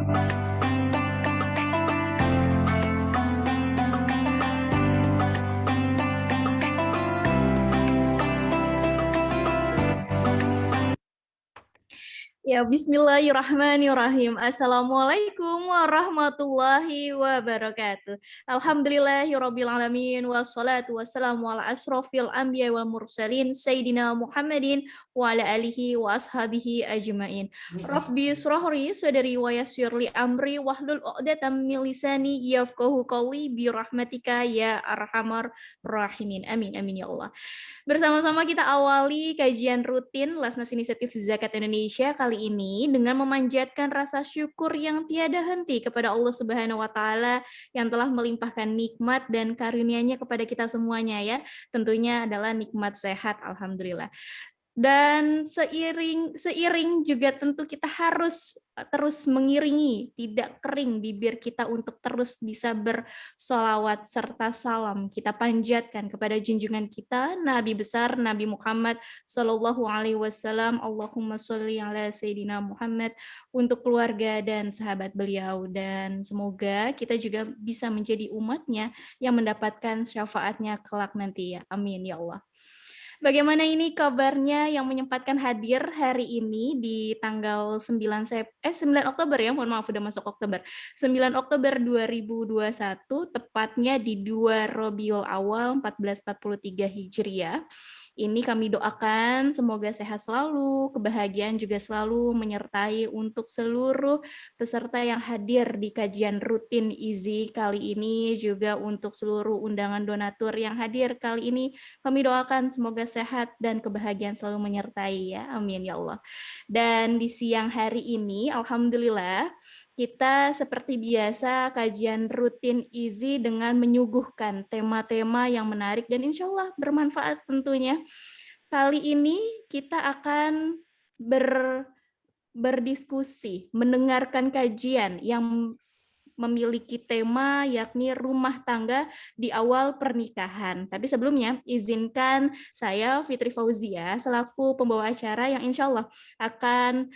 Ya, bismillahirrahmanirrahim. Assalamualaikum warahmatullahi wabarakatuh. Alhamdulillahirabbil alamin wassalatu wassalamu ala asrofil anbiya wal mursalin sayyidina Muhammadin wa ala alihi wa ashabihi ajmain. Rabbi shrahli sadri wa yassirli amri wahlul 'uqdatam min lisani yafqahu qawli bi rahmatika ya arhamar rahimin. Amin amin ya Allah. Bersama-sama kita awali kajian rutin Lasnas Inisiatif Zakat Indonesia kali ini dengan memanjatkan rasa syukur yang tiada henti kepada Allah Subhanahu wa taala yang telah melimpahkan nikmat dan karunia-Nya kepada kita semuanya ya. Tentunya adalah nikmat sehat, alhamdulillah. Dan seiring juga tentu kita harus terus mengiringi, tidak kering bibir kita untuk terus bisa bersolawat serta salam kita panjatkan kepada junjungan kita Nabi besar Nabi Muhammad Sallallahu Alaihi Wasallam. Allahumma sholli ala Sayyidina Muhammad, untuk keluarga dan sahabat beliau, dan semoga kita juga bisa menjadi umatnya yang mendapatkan syafaatnya kelak nanti ya. Amin ya Allah. Bagaimana ini kabarnya yang menyempatkan hadir hari ini di tanggal 9 Oktober ya, mohon maaf udah masuk Oktober. 9 Oktober 2021, tepatnya di 2 Rabiul Awal 1443 Hijriah. Ini kami doakan semoga sehat selalu, kebahagiaan juga selalu menyertai untuk seluruh peserta yang hadir di kajian rutin IZI kali ini, juga untuk seluruh undangan donatur yang hadir kali ini. Kami doakan semoga sehat dan kebahagiaan selalu menyertai ya. Amin ya Allah. Dan di siang hari ini, alhamdulillah, kita seperti biasa kajian rutin IZI dengan menyuguhkan tema-tema yang menarik dan insya Allah bermanfaat tentunya. Kali ini kita akan berdiskusi, mendengarkan kajian yang memiliki tema yakni rumah tangga di awal pernikahan. Tapi sebelumnya izinkan saya Fitri Fauzia selaku pembawa acara yang insya Allah akan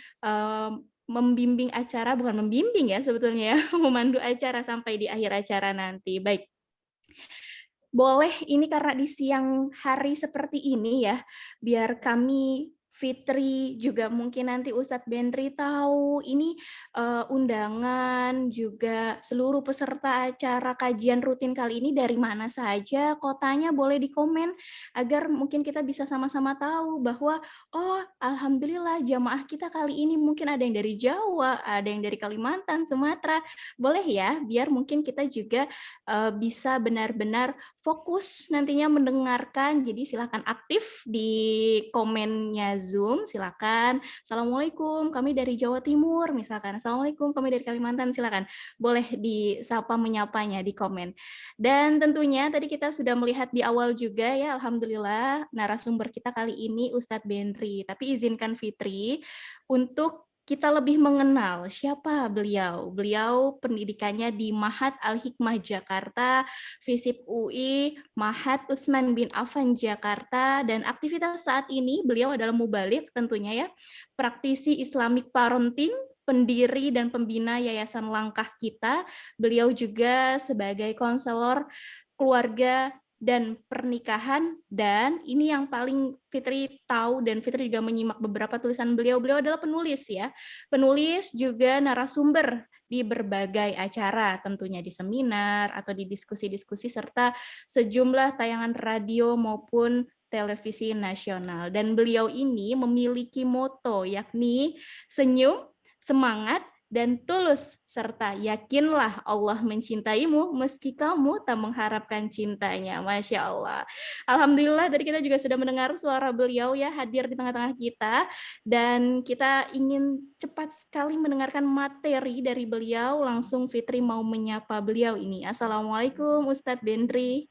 membimbing acara, bukan membimbing ya sebetulnya ya, memandu acara sampai di akhir acara nanti. Baik. Boleh ini karena di siang hari seperti ini ya, biar kami Fitri juga mungkin nanti Ustadz Bendri tahu ini undangan juga seluruh peserta acara kajian rutin kali ini dari mana saja, kotanya boleh di komen agar mungkin kita bisa sama-sama tahu bahwa oh alhamdulillah jamaah kita kali ini mungkin ada yang dari Jawa, ada yang dari Kalimantan, Sumatera. Boleh ya, biar mungkin kita juga bisa benar-benar fokus nantinya mendengarkan. Jadi silakan aktif di komennya Zoom, silakan. Assalamualaikum, kami dari Jawa Timur, misalkan. Assalamualaikum, kami dari Kalimantan, silakan. Boleh disapa menyapanya di komen. Dan tentunya tadi kita sudah melihat di awal juga ya, alhamdulillah narasumber kita kali ini Ustadz Bendri. Tapi izinkan Fitri untuk kita lebih mengenal siapa beliau. Beliau pendidikannya di Mahat Al-Hikmah Jakarta, FISIP UI, Mahat Utsman bin Affan Jakarta, dan aktivitas saat ini beliau adalah mubalik tentunya ya, praktisi Islamic Parenting, pendiri dan pembina Yayasan Langkah Kita. Beliau juga sebagai konselor keluarga dan pernikahan, dan ini yang paling Fitri tahu dan Fitri juga menyimak beberapa tulisan beliau. Beliau adalah penulis ya, penulis juga narasumber di berbagai acara, tentunya di seminar atau di diskusi-diskusi serta sejumlah tayangan radio maupun televisi nasional. Dan beliau ini memiliki moto yakni senyum, semangat, dan tulus, serta yakinlah Allah mencintaimu meski kamu tak mengharapkan cintanya. Masya Allah. Alhamdulillah tadi kita juga sudah mendengar suara beliau ya hadir di tengah-tengah kita, dan kita ingin cepat sekali mendengarkan materi dari beliau. Langsung Fitri mau menyapa beliau ini. Assalamualaikum Ustadz Bendri.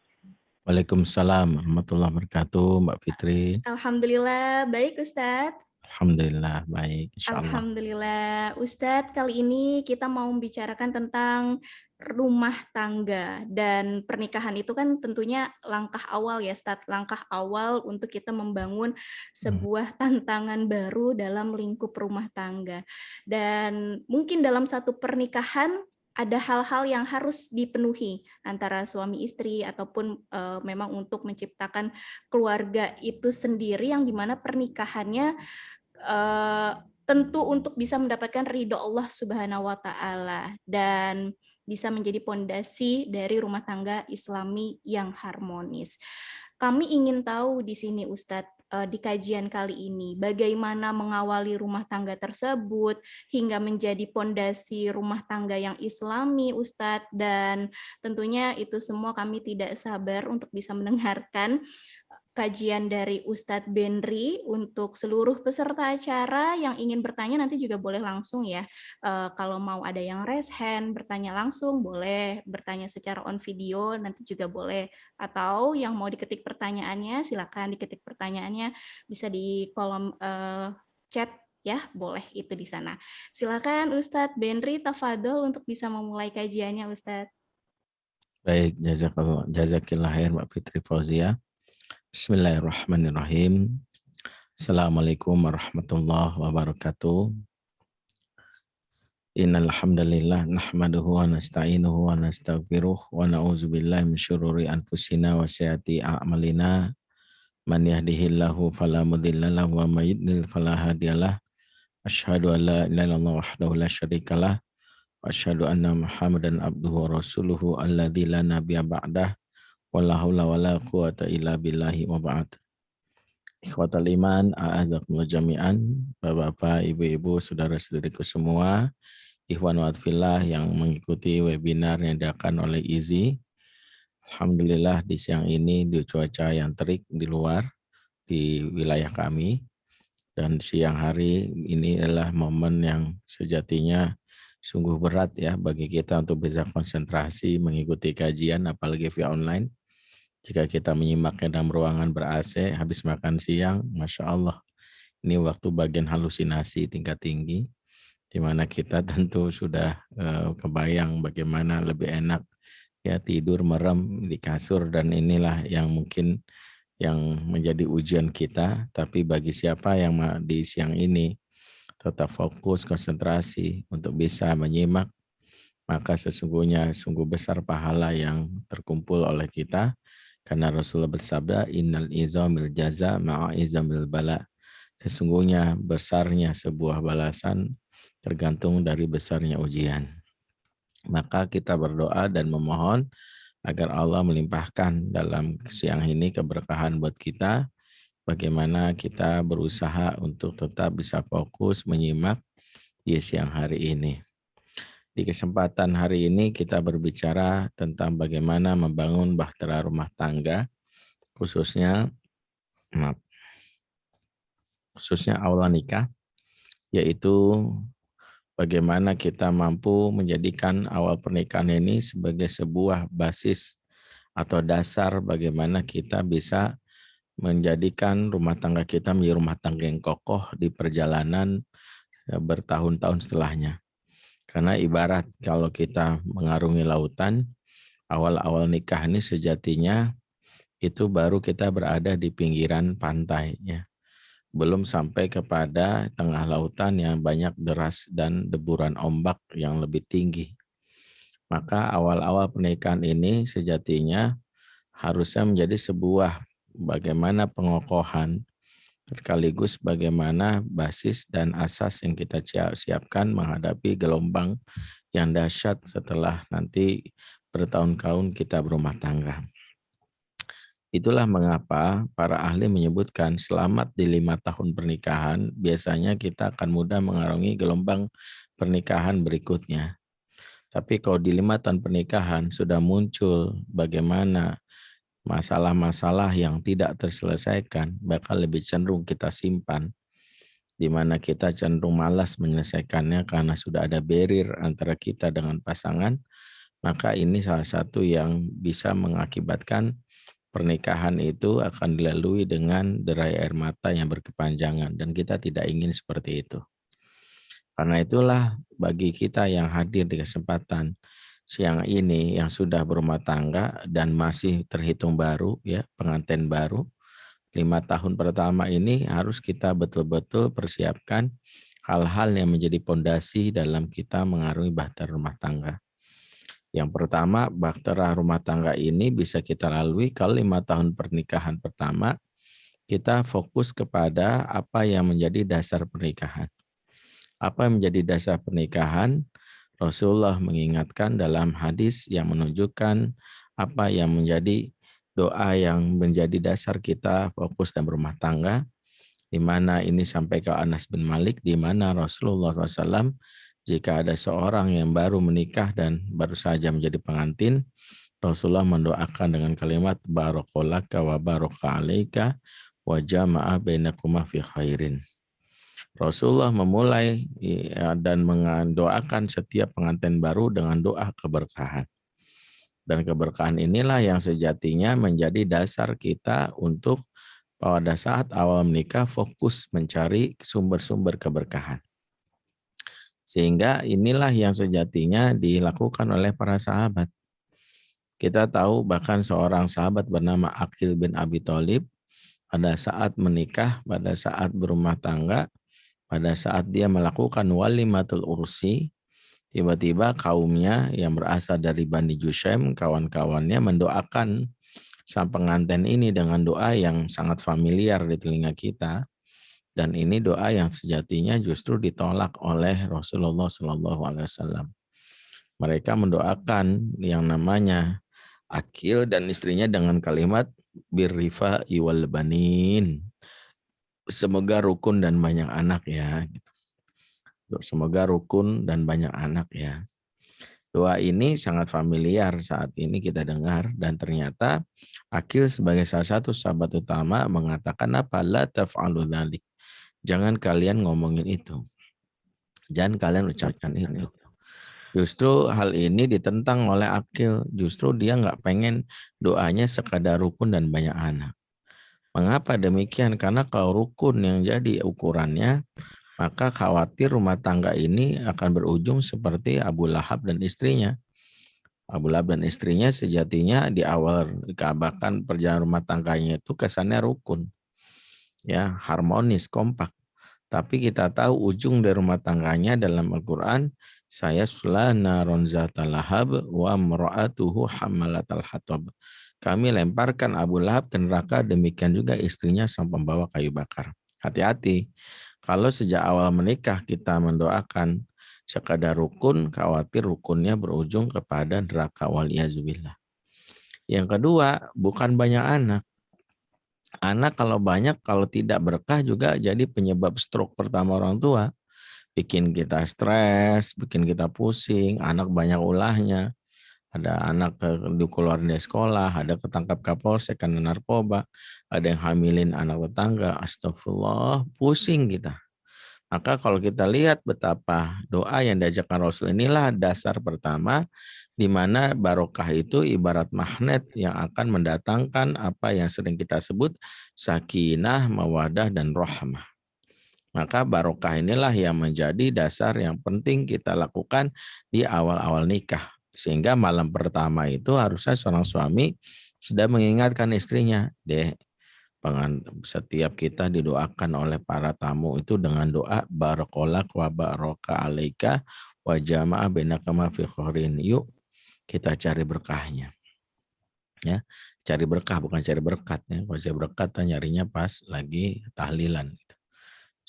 Waalaikumsalam warahmatullahi wabarakatuh, Mbak Fitri. Alhamdulillah baik Ustadz. Alhamdulillah baik, insya Allah. Alhamdulillah. Ustadz, kali ini kita mau membicarakan tentang rumah tangga, dan pernikahan itu kan tentunya langkah awal ya, langkah awal untuk kita membangun sebuah tantangan baru dalam lingkup rumah tangga. Dan mungkin dalam satu pernikahan ada hal-hal yang harus dipenuhi antara suami istri ataupun memang untuk menciptakan keluarga itu sendiri, yang dimana pernikahannya tentu untuk bisa mendapatkan ridho Allah Subhanahu wa Ta'ala dan bisa menjadi pondasi dari rumah tangga Islami yang harmonis. Kami ingin tahu di sini Ustadz, di kajian kali ini, bagaimana mengawali rumah tangga tersebut hingga menjadi pondasi rumah tangga yang Islami, Ustadz, dan tentunya itu semua kami tidak sabar untuk bisa mendengarkan kajian dari Ustadz Benri. Untuk seluruh peserta acara yang ingin bertanya nanti juga boleh langsung ya. Kalau mau ada yang raise hand, bertanya langsung boleh, bertanya secara on video nanti juga boleh. Atau yang mau diketik pertanyaannya, silakan diketik pertanyaannya, bisa di kolom chat ya, boleh itu di sana. Silakan Ustadz Benri, tafadhol untuk bisa memulai kajiannya Ustadz. Baik, jazakillah khair Mbak Fitri Fauzia. Bismillahirrahmanirrahim. Assalamualaikum warahmatullahi wabarakatuh. Innal hamdalillah nahmaduhu wa nasta'inuhu wa nastaghfiruh wa na'udzubillahi min syururi anfusina wa sayyiati a'malina. Man yahdihillahu fala mudilla lahu wa may yudlil fala hadiyalah. Asyhadu an la ilaha illallah wahdahu la syarikalah wa asyhadu anna Muhammadan abduhu wa rasuluhu alladzi la nabiyya ba'dah. Wala haula wala quwata illa billahi wa ba'd. Ikhwatal iman, a'azakumullah jami'an, Bapak-bapak, ibu-ibu, saudara-saudariku semua, ikhwan wa fillah yang mengikuti webinar yang diadakan oleh IZI. Alhamdulillah di siang ini di cuaca yang terik di luar di wilayah kami, dan siang hari ini adalah momen yang sejatinya sungguh berat ya bagi kita untuk bisa konsentrasi mengikuti kajian apalagi via online. Jika kita menyimaknya dalam ruangan ber-AC, habis makan siang, Masya Allah, ini waktu bagian halusinasi tingkat tinggi, di mana kita tentu sudah kebayang bagaimana lebih enak ya tidur merem di kasur, dan inilah yang mungkin yang menjadi ujian kita. Tapi bagi siapa yang di siang ini tetap fokus, konsentrasi untuk bisa menyimak, maka sesungguhnya sungguh besar pahala yang terkumpul oleh kita. Karena Rasulullah bersabda, innal izamil jaza ma'a izamil bala. Sesungguhnya besarnya sebuah balasan tergantung dari besarnya ujian. Maka kita berdoa dan memohon agar Allah melimpahkan dalam siang ini keberkahan buat kita. Bagaimana kita berusaha untuk tetap bisa fokus menyimak di siang hari ini. Di kesempatan hari ini kita berbicara tentang bagaimana membangun bahtera rumah tangga, khususnya awal nikah, yaitu bagaimana kita mampu menjadikan awal pernikahan ini sebagai sebuah basis atau dasar bagaimana kita bisa menjadikan rumah tangga kita menjadi rumah tangga yang kokoh di perjalanan bertahun-tahun setelahnya. Karena ibarat kalau kita mengarungi lautan, awal-awal nikah ini sejatinya itu baru kita berada di pinggiran pantai, ya. Belum sampai kepada tengah lautan yang banyak deras dan deburan ombak yang lebih tinggi. Maka awal-awal pernikahan ini sejatinya harusnya menjadi sebuah bagaimana pengokohan, sekaligus bagaimana basis dan asas yang kita siapkan menghadapi gelombang yang dahsyat setelah nanti bertahun-tahun kita berumah tangga. Itulah mengapa para ahli menyebutkan selamat di 5 tahun pernikahan, biasanya kita akan mudah mengarungi gelombang pernikahan berikutnya. Tapi kalau di 5 tahun pernikahan sudah muncul bagaimana masalah-masalah yang tidak terselesaikan, bakal lebih cenderung kita simpan, di mana kita cenderung malas menyelesaikannya karena sudah ada barrier antara kita dengan pasangan. Maka ini salah satu yang bisa mengakibatkan pernikahan itu akan dilalui dengan derai air mata yang berkepanjangan, dan kita tidak ingin seperti itu. Karena itulah bagi kita yang hadir di kesempatan siang ini yang sudah berumah tangga dan masih terhitung baru ya, pengantin baru, 5 tahun pertama ini harus kita betul-betul persiapkan hal-hal yang menjadi pondasi dalam kita mengarungi bahtera rumah tangga. Yang pertama, bahtera rumah tangga ini bisa kita lalui kalau 5 tahun pernikahan pertama, kita fokus kepada apa yang menjadi dasar pernikahan. Apa yang menjadi dasar pernikahan? Rasulullah mengingatkan dalam hadis yang menunjukkan apa yang menjadi doa yang menjadi dasar kita fokus dan berumah tangga, di mana ini sampai ke Anas bin Malik, di mana Rasulullah SAW jika ada seorang yang baru menikah dan baru saja menjadi pengantin, Rasulullah mendoakan dengan kalimat barakalaka wa baraka alaika wa jama'a bainakuma fi khairin. Rasulullah memulai dan mendoakan setiap pengantin baru dengan doa keberkahan. Dan keberkahan inilah yang sejatinya menjadi dasar kita untuk pada saat awal menikah fokus mencari sumber-sumber keberkahan. Sehingga inilah yang sejatinya dilakukan oleh para sahabat. Kita tahu bahkan seorang sahabat bernama Aqil bin Abi Thalib pada saat menikah, pada saat berumah tangga, pada saat dia melakukan walimatul ursi, tiba-tiba kaumnya yang berasal dari Bani Jushaim, kawan-kawannya mendoakan sang pengantin ini dengan doa yang sangat familiar di telinga kita. Dan ini doa yang sejatinya justru ditolak oleh Rasulullah SAW. Mereka mendoakan yang namanya Akil dan istrinya dengan kalimat birrifa iwal banin. Semoga rukun dan banyak anak ya. Semoga rukun dan banyak anak ya. Doa ini sangat familiar saat ini kita dengar dan ternyata Akil sebagai salah satu sahabat utama mengatakan apa? La taf'alu dzalik. Jangan kalian ngomongin itu. Jangan kalian ucapkan itu. Justru hal ini ditentang oleh Akil. Justru dia nggak pengen doanya sekadar rukun dan banyak anak. Mengapa demikian? Karena kalau rukun yang jadi ukurannya, maka khawatir rumah tangga ini akan berujung seperti Abu Lahab dan istrinya. Abu Lahab dan istrinya sejatinya di awal bahkan perjalanan rumah tangganya itu kesannya rukun. Ya, harmonis, kompak. Tapi kita tahu ujung dari rumah tangganya dalam Al-Quran, saya sulana ronzata lahab wa mra'atuhu hammalatal hatab. Kami lemparkan Abu Lahab ke neraka, demikian juga istrinya sang pembawa kayu bakar. Hati-hati, kalau sejak awal menikah kita mendoakan sekadar rukun, khawatir rukunnya berujung kepada neraka waliyazubillah. Yang kedua, bukan banyak anak. Anak kalau banyak, kalau tidak berkah juga jadi penyebab stroke pertama orang tua. Bikin kita stres, bikin kita pusing, anak banyak ulahnya. Ada anak dikeluarin dari sekolah, ada ketangkap Kapolsek karena narkoba, ada yang hamilin anak tetangga, astagfirullah, pusing kita. Maka kalau kita lihat betapa doa yang diajarkan Rasul inilah dasar pertama di mana barokah itu ibarat magnet yang akan mendatangkan apa yang sering kita sebut sakinah, mawadah, dan rahmah. Maka barokah inilah yang menjadi dasar yang penting kita lakukan di awal-awal nikah. Sehingga malam pertama itu harusnya seorang suami sudah mengingatkan istrinya, setiap kita didoakan oleh para tamu itu dengan doa barakolak wa baraka alaika wa jama'a bainaka ma fi khairin. Yuk kita cari berkahnya. Ya, cari berkah bukan cari berkat ya. Kalau cari berkat nyarinya pas lagi tahlilan gitu.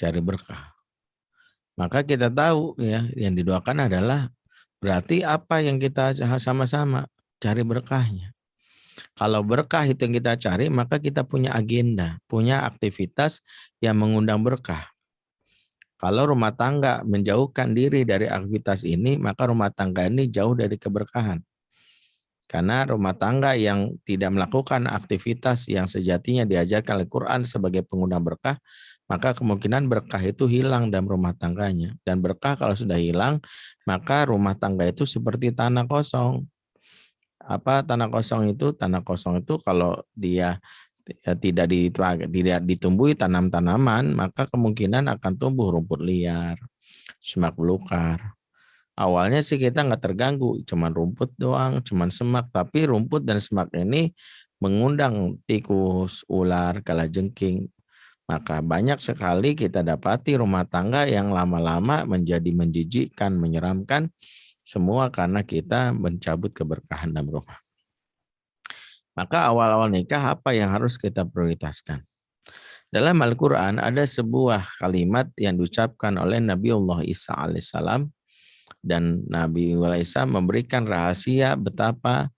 Cari berkah. Maka kita tahu ya yang didoakan adalah berarti apa yang kita sama-sama cari berkahnya. Kalau berkah itu yang kita cari, maka kita punya agenda, punya aktivitas yang mengundang berkah. Kalau rumah tangga menjauhkan diri dari aktivitas ini, maka rumah tangga ini jauh dari keberkahan. Karena rumah tangga yang tidak melakukan aktivitas yang sejatinya diajarkan oleh Quran sebagai pengundang berkah, maka kemungkinan berkah itu hilang dalam rumah tangganya. Dan berkah kalau sudah hilang, maka rumah tangga itu seperti tanah kosong. Apa tanah kosong itu? Tanah kosong itu kalau dia tidak ditumbuhi tanam-tanaman, maka kemungkinan akan tumbuh rumput liar, semak belukar, Awalnya sih kita nggak terganggu, cuman rumput doang, cuman semak. Tapi rumput dan semak ini mengundang tikus, ular, kalajengking. Maka banyak sekali kita dapati rumah tangga yang lama-lama menjadi menjijikkan, menyeramkan. Semua karena kita mencabut keberkahan dalam rumah. Maka awal-awal nikah apa yang harus kita prioritaskan? Dalam Al-Quran ada sebuah kalimat yang diucapkan oleh Nabiullah Isa alaihissalam, dan Nabi Isa memberikan rahasia betapa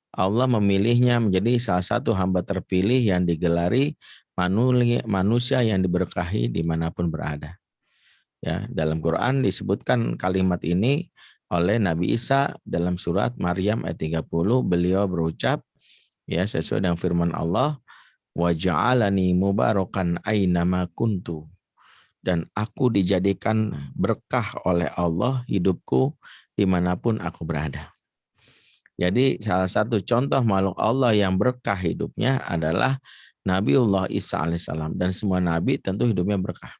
Allah memilihnya menjadi salah satu hamba terpilih yang digelari manusia yang diberkahi dimanapun berada. Ya, dalam Quran disebutkan kalimat ini oleh Nabi Isa dalam surat Maryam ayat 30. Beliau berucap, ya, sesuai dengan firman Allah, wa ja'alani mubarakan ainama kuntu, dan aku dijadikan berkah oleh Allah hidupku dimanapun aku berada. Jadi salah satu contoh makhluk Allah yang berkah hidupnya adalah Nabiullah Isa alaihissalam, dan semua nabi tentu hidupnya berkah.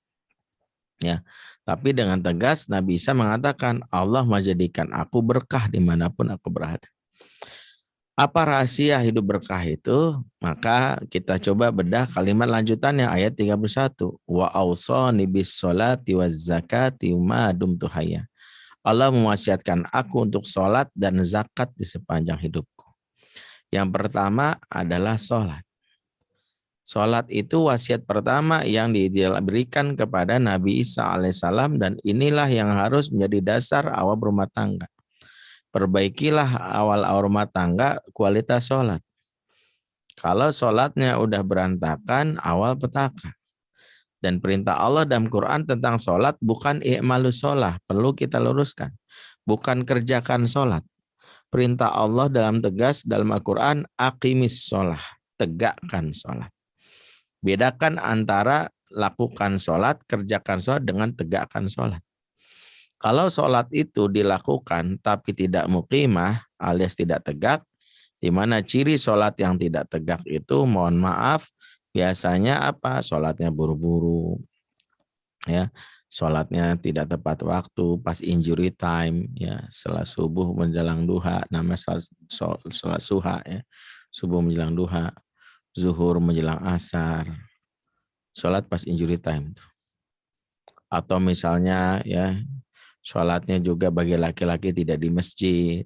Ya, tapi dengan tegas Nabi Isa mengatakan Allah menjadikan aku berkah dimanapun aku berada. Apa rahasia hidup berkah itu? Maka kita coba bedah kalimat lanjutannya ayat 31. Wa awsani bis sholati waz zakati ma dumtu hayya. Allah mewasiatkan aku untuk sholat dan zakat di sepanjang hidupku. Yang pertama adalah sholat. Sholat itu wasiat pertama yang diberikan kepada Nabi Isa alaihissalam, dan inilah yang harus menjadi dasar awal rumah tangga. Perbaikilah awal rumah tangga kualitas sholat. Kalau sholatnya udah berantakan, awal petaka. Dan perintah Allah dalam Quran tentang sholat bukan i'malus sholah, perlu kita luruskan. Bukan kerjakan sholat. Perintah Allah dalam tegas dalam Al-Quran, aqimis sholah, tegakkan sholat. Bedakan antara lakukan sholat, kerjakan sholat dengan tegakkan sholat. Kalau sholat itu dilakukan tapi tidak muqimah alias tidak tegak, di mana ciri sholat yang tidak tegak itu, mohon maaf, biasanya apa? Sholatnya buru-buru, ya, sholatnya tidak tepat waktu, pas injury time, ya, setelah subuh menjelang duha, nama sholat suha, ya, subuh menjelang duha, zuhur menjelang asar, sholat pas injury time. Atau misalnya, ya, sholatnya juga bagi laki-laki tidak di masjid,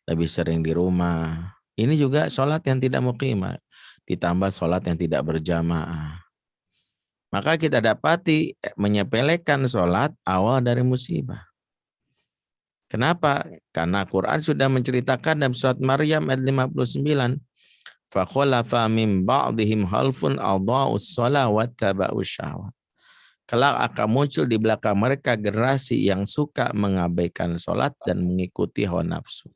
lebih sering di rumah. Ini juga sholat yang tidak muqimah, ditambah sholat yang tidak berjamaah. Maka kita dapati menyepelekan sholat awal dari musibah. Kenapa? Karena Quran sudah menceritakan dalam surat Maryam ayat 59. فَخَلَفَ مِنْ بَعْضِهِمْ خَلْفٌ أَضَاعُوا الصَّلَاةَ وَاتَّبَعُوا الشَّهَوَاتِ. Kelak akan muncul di belakang mereka generasi yang suka mengabaikan sholat dan mengikuti hawa nafsu.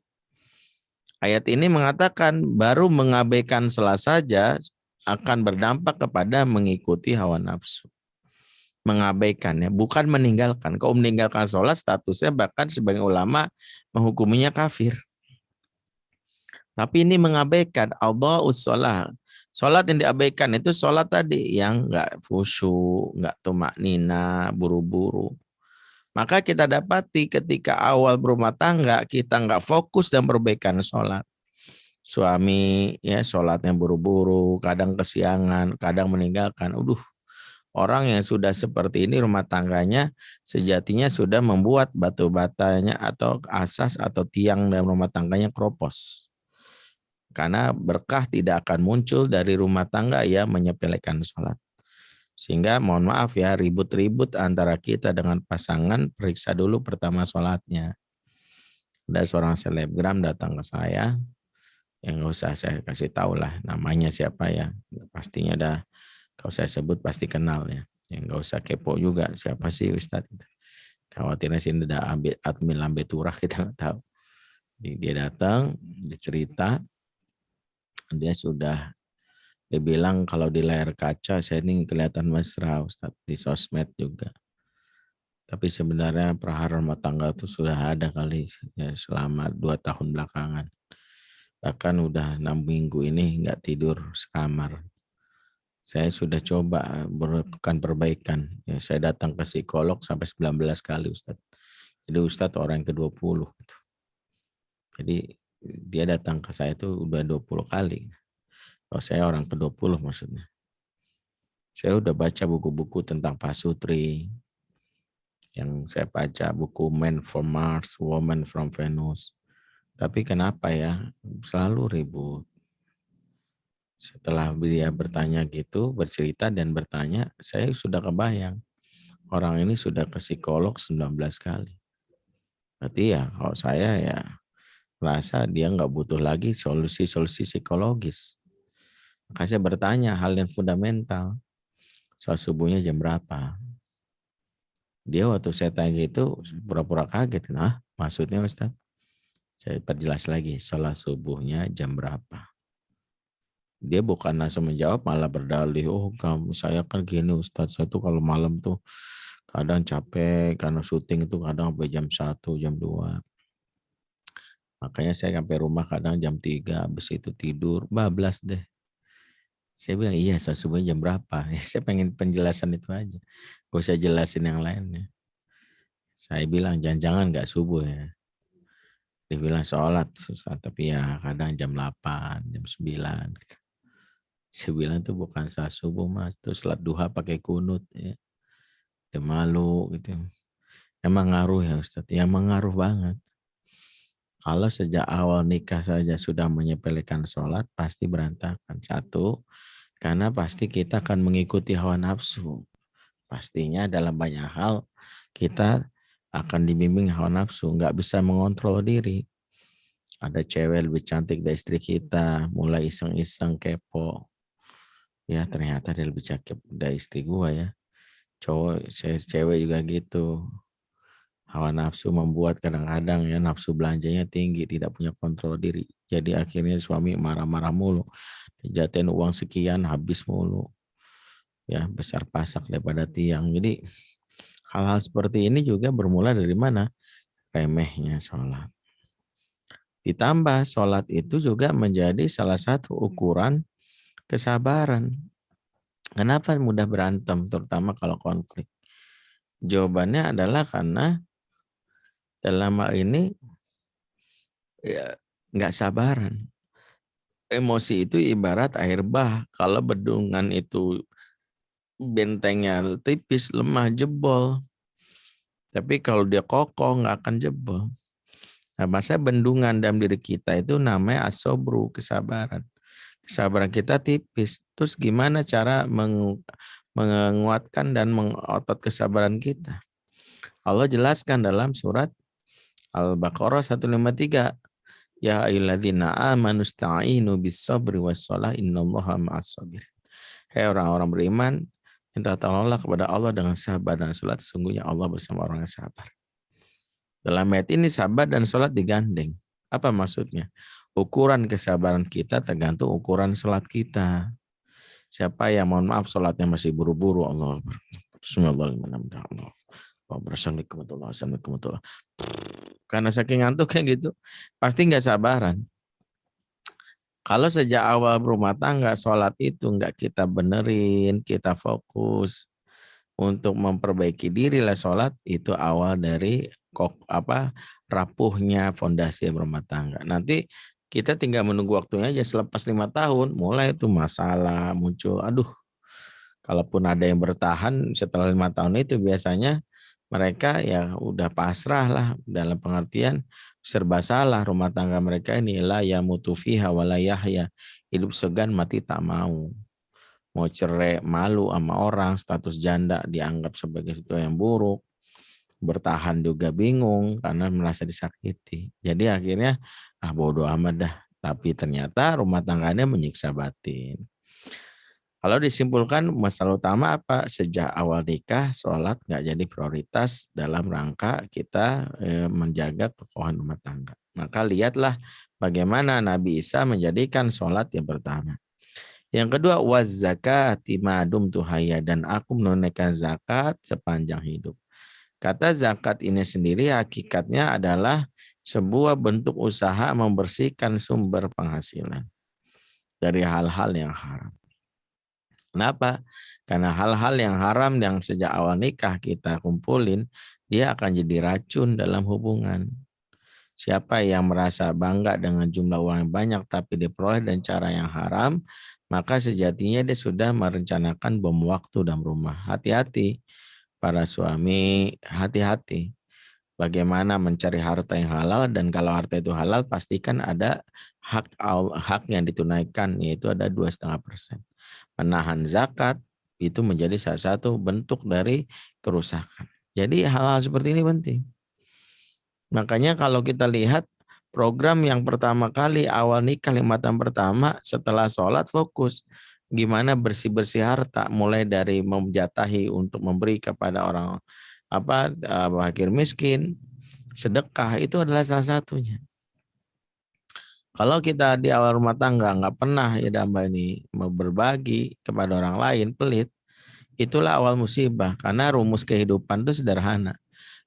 Ayat ini mengatakan baru mengabaikan sholat saja akan berdampak kepada mengikuti hawa nafsu. Mengabaikannya, bukan meninggalkan. Kalau meninggalkan sholat statusnya bahkan sebagian ulama menghukuminya kafir. Tapi ini mengabaikan, adha'us sholat. Sholat yang diabaikan itu sholat tadi yang enggak khusyuk, enggak tumaknina, buru-buru. Maka kita dapati ketika awal berumah tangga kita enggak fokus dan perbaikan sholat. Suami ya sholatnya buru-buru, kadang kesiangan, kadang meninggalkan. Orang yang sudah seperti ini rumah tangganya sejatinya sudah membuat batu batanya atau asas atau tiang dalam rumah tangganya keropos. Karena berkah tidak akan muncul dari rumah tangga yang menyepelekan sholat. Sehingga mohon maaf ya, ribut-ribut antara kita dengan pasangan, periksa dulu pertama sholatnya. Ada seorang selebgram datang ke saya, yang nggak usah saya kasih tahu lah namanya siapa ya, pastinya ada, kalau saya sebut pasti kenal ya. Yang nggak usah kepo juga siapa sih Ustadz. Khawatirnya sini ada admin lambe turah, kita nggak tahu. Dia datang, dia cerita, dia bilang kalau di layar kaca saya ini kelihatan mesra Ustadz, di sosmed juga. Tapi sebenarnya prahara rumah tangga itu sudah ada kali ya, selama 2 tahun belakangan. Bahkan udah 6 minggu ini nggak tidur sekamar. Saya sudah coba melakukan perbaikan. Ya, saya datang ke psikolog sampai 19 kali Ustadz. Jadi Ustadz orang yang ke-20 gitu. Jadi dia datang ke saya itu udah 20 kali. Kalau saya orang ke-20 maksudnya. Saya udah baca buku-buku tentang pasutri, yang saya baca buku Men from Mars, Woman from Venus. Tapi kenapa ya selalu ribut? Setelah dia bertanya gitu, bercerita dan bertanya, saya sudah kebayang. Orang ini sudah ke psikolog 19 kali. Berarti ya kalau saya ya merasa dia nggak butuh lagi solusi-solusi psikologis. Maka saya bertanya hal yang fundamental. Soal subuhnya jam berapa? Dia waktu saya tanya itu pura-pura kaget. Nah, maksudnya Ustaz? Saya perjelas lagi, sholat subuhnya jam berapa? Dia bukan langsung menjawab, malah berdalih, oh kamu saya kan gini Ustaz, saya tuh kalau malam tuh kadang capek karena syuting itu kadang sampai jam 1, jam 2. Makanya saya sampai rumah kadang jam 3, habis itu tidur, bablas deh. Saya bilang, iya sholat subuhnya jam berapa? Saya pengen penjelasan itu aja. Gak usah jelasin yang lainnya. Saya bilang, jangan-jangan gak subuh ya. Dibilang sholat susah, tapi ya kadang jam 8, jam 9. Gitu. Saya bilang itu bukan saat subuh mas, itu salat duha pakai kunut ya. Dia malu gitu. Emang ngaruh ya Ustaz? Ya mengaruh banget. Kalau sejak awal nikah saja sudah menyepelekan sholat, pasti berantakan. Satu, karena pasti kita akan mengikuti hawa nafsu. Pastinya dalam banyak hal kita akan dibimbing hawa nafsu, nggak bisa mengontrol diri. Ada cewek lebih cantik dari istri kita, mulai iseng-iseng kepo. Ya ternyata dia lebih cakep dari istri gua ya. Cowok, saya cewek juga gitu. Hawa nafsu membuat kadang-kadang ya nafsu belanjanya tinggi, tidak punya kontrol diri. Jadi akhirnya suami marah-marah mulu. Dijatain uang sekian habis mulu. Ya besar pasak daripada tiang. Jadi hal-hal seperti ini juga bermula dari mana? Remehnya sholat. Ditambah sholat itu juga menjadi salah satu ukuran kesabaran. Kenapa mudah berantem, terutama kalau konflik? Jawabannya adalah karena dalam hal ini ya nggak sabaran. Emosi itu ibarat air bah. Kalau bendungan itu bentengnya tipis, lemah, jebol. Tapi kalau dia kokoh nggak akan jebol. Nah, masa bendungan dalam diri kita itu namanya asobru, kesabaran. Kesabaran kita tipis. Terus gimana cara menguatkan dan mengotot kesabaran kita? Allah jelaskan dalam surat Al-Baqarah 153. Ya ayyuhalladzina amanu sta'inu bis-sabri was-shalah innallaha ma'as-sabirin. Hai orang-orang beriman, minta tolonglah kepada Allah dengan sabar dan salat, sesungguhnya Allah bersama orang yang sabar. Dalam ayat ini sabar dan salat digandeng. Apa maksudnya? Ukuran kesabaran kita tergantung ukuran salat kita. Siapa yang mohon maaf salatnya masih buru-buru, Allah Bismillahirrahmanirrahim. Karena saking ngantuk kayak gitu, pasti nggak sabaran. Kalau sejak awal berumah tangga sholat itu nggak kita benerin, kita fokus untuk memperbaiki diri lah sholat, itu awal dari rapuhnya fondasi berumah tangga. Nanti kita tinggal menunggu waktunya aja, selepas 5 tahun mulai itu masalah muncul. Aduh, kalaupun ada yang bertahan setelah 5 tahun itu biasanya mereka ya udah pasrah lah, dalam pengertian serba salah rumah tangga mereka ini, la yamutu fiha wala yahya, hidup segan mati tak mau cerai malu sama orang, status janda dianggap sebagai sesuatu yang buruk, bertahan juga bingung karena merasa disakiti. Jadi akhirnya bodo amat dah, tapi ternyata rumah tangganya menyiksa batin. Kalau disimpulkan masalah utama apa? Sejak awal nikah, sholat nggak jadi prioritas dalam rangka kita menjaga kekokohan rumah tangga. Maka lihatlah bagaimana Nabi Isa menjadikan sholat yang pertama. Yang kedua, waz zakat imadum tuhaya, dan aku menunaikan zakat sepanjang hidup. Kata zakat ini sendiri hakikatnya adalah sebuah bentuk usaha membersihkan sumber penghasilan dari hal-hal yang haram. Kenapa? Karena hal-hal yang haram yang sejak awal nikah kita kumpulin, dia akan jadi racun dalam hubungan. Siapa yang merasa bangga dengan jumlah uang yang banyak tapi diperoleh dengan cara yang haram, maka sejatinya dia sudah merencanakan bom waktu dalam rumah. Hati-hati para suami, hati-hati. Bagaimana mencari harta yang halal, dan kalau harta itu halal pastikan ada hak yang ditunaikan, yaitu ada 2,5%. Menahan zakat itu menjadi salah satu bentuk dari kerusakan. Jadi hal-hal seperti ini penting. Makanya kalau kita lihat program yang pertama kali awal nikah 5 tahun pertama setelah sholat fokus gimana bersih-bersih harta, mulai dari menjatahi untuk memberi kepada orang fakir miskin, sedekah itu adalah salah satunya. Kalau kita di awal rumah tangga nggak pernah ya dalam ini mau berbagi kepada orang lain, pelit, itulah awal musibah. Karena rumus kehidupan itu sederhana.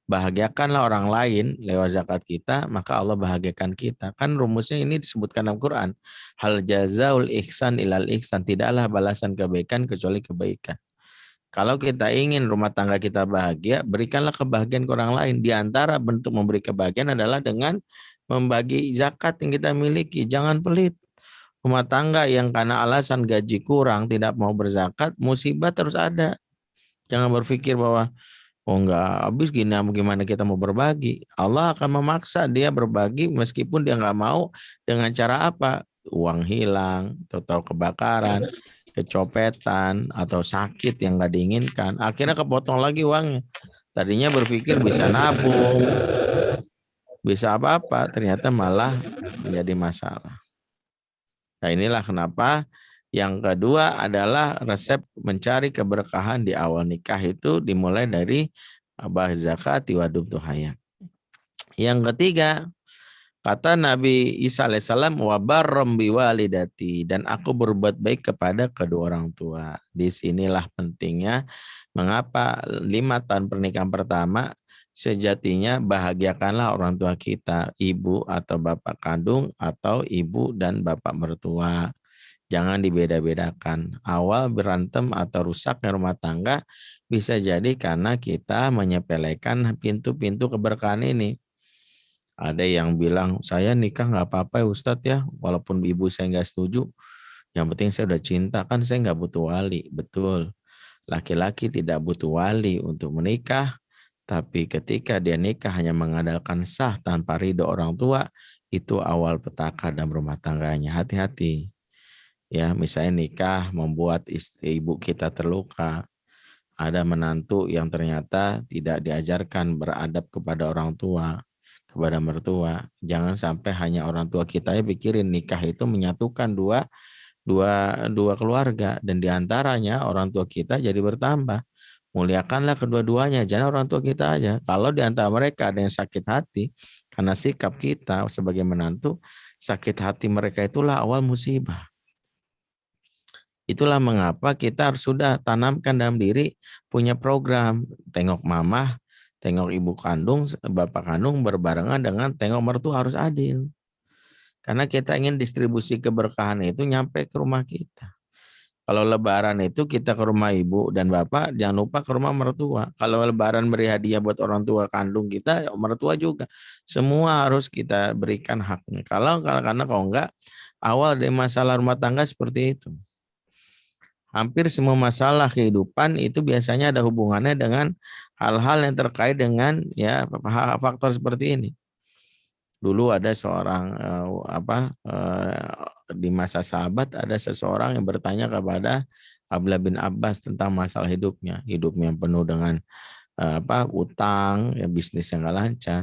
Bahagiakanlah orang lain lewat zakat kita, maka Allah bahagiakan kita. Kan rumusnya ini disebutkan dalam Quran. Hal jazaul ihsan ilal ihsan. Tidaklah balasan kebaikan kecuali kebaikan. Kalau kita ingin rumah tangga kita bahagia, berikanlah kebahagiaan ke orang lain. Di antara bentuk memberi kebahagiaan adalah dengan membagi zakat yang kita miliki. Jangan pelit. Rumah tangga yang karena alasan gaji kurang tidak mau berzakat, musibah terus ada. Jangan berpikir bahwa oh enggak habis gini, gimana kita mau berbagi. Allah akan memaksa dia berbagi meskipun dia enggak mau. Dengan cara apa? Uang hilang, atau kebakaran, kecopetan, atau sakit yang enggak diinginkan. Akhirnya kepotong lagi uangnya. Tadinya berpikir bisa nabung, bisa apa-apa, ternyata malah menjadi masalah. Nah inilah kenapa yang kedua adalah resep mencari keberkahan di awal nikah itu dimulai dari bahas zakat wadub tuhaya. Yang ketiga, kata Nabi Isa alaihissalam, wabarrom biwalidati, dan aku berbuat baik kepada kedua orang tua. Disinilah pentingnya mengapa 5 tahun pernikahan pertama sejatinya bahagiakanlah orang tua kita, ibu atau bapak kandung atau ibu dan bapak mertua. Jangan dibeda-bedakan. Awal berantem atau rusaknya rumah tangga bisa jadi karena kita menyepelekan pintu-pintu keberkahan ini. Ada yang bilang, saya nikah nggak apa-apa ya Ustadz ya, walaupun ibu saya nggak setuju. Yang penting saya udah cinta, kan saya nggak butuh wali. Betul, laki-laki tidak butuh wali untuk menikah, tapi ketika dia nikah hanya mengandalkan sah tanpa ridho orang tua, itu awal petaka dalam rumah tangganya. Hati-hati. Ya, misalnya nikah membuat ibu kita terluka, ada menantu yang ternyata tidak diajarkan beradab kepada orang tua, kepada mertua. Jangan sampai hanya orang tua kita pikirin nikah itu menyatukan dua keluarga, dan diantaranya orang tua kita jadi bertambah. Muliakanlah kedua-duanya, jangan orang tua kita aja. Kalau di antara mereka ada yang sakit hati karena sikap kita sebagai menantu, sakit hati mereka itulah awal musibah. Itulah mengapa kita harus sudah tanamkan dalam diri punya program tengok mama, tengok ibu kandung, bapak kandung berbarengan dengan tengok mertua harus adil. Karena kita ingin distribusi keberkahan itu nyampe ke rumah kita. Kalau lebaran itu kita ke rumah ibu dan bapak, jangan lupa ke rumah mertua. Kalau lebaran beri hadiah buat orang tua kandung kita, mertua juga. Semua harus kita berikan haknya. Karena kalau enggak, awal dari masalah rumah tangga seperti itu. Hampir semua masalah kehidupan itu biasanya ada hubungannya dengan hal-hal yang terkait dengan ya faktor seperti ini. Dulu ada seorang di masa sahabat ada seseorang yang bertanya kepada Abdullah bin Abbas tentang masalah hidupnya yang penuh dengan utang, ya bisnis yang nggak lancar.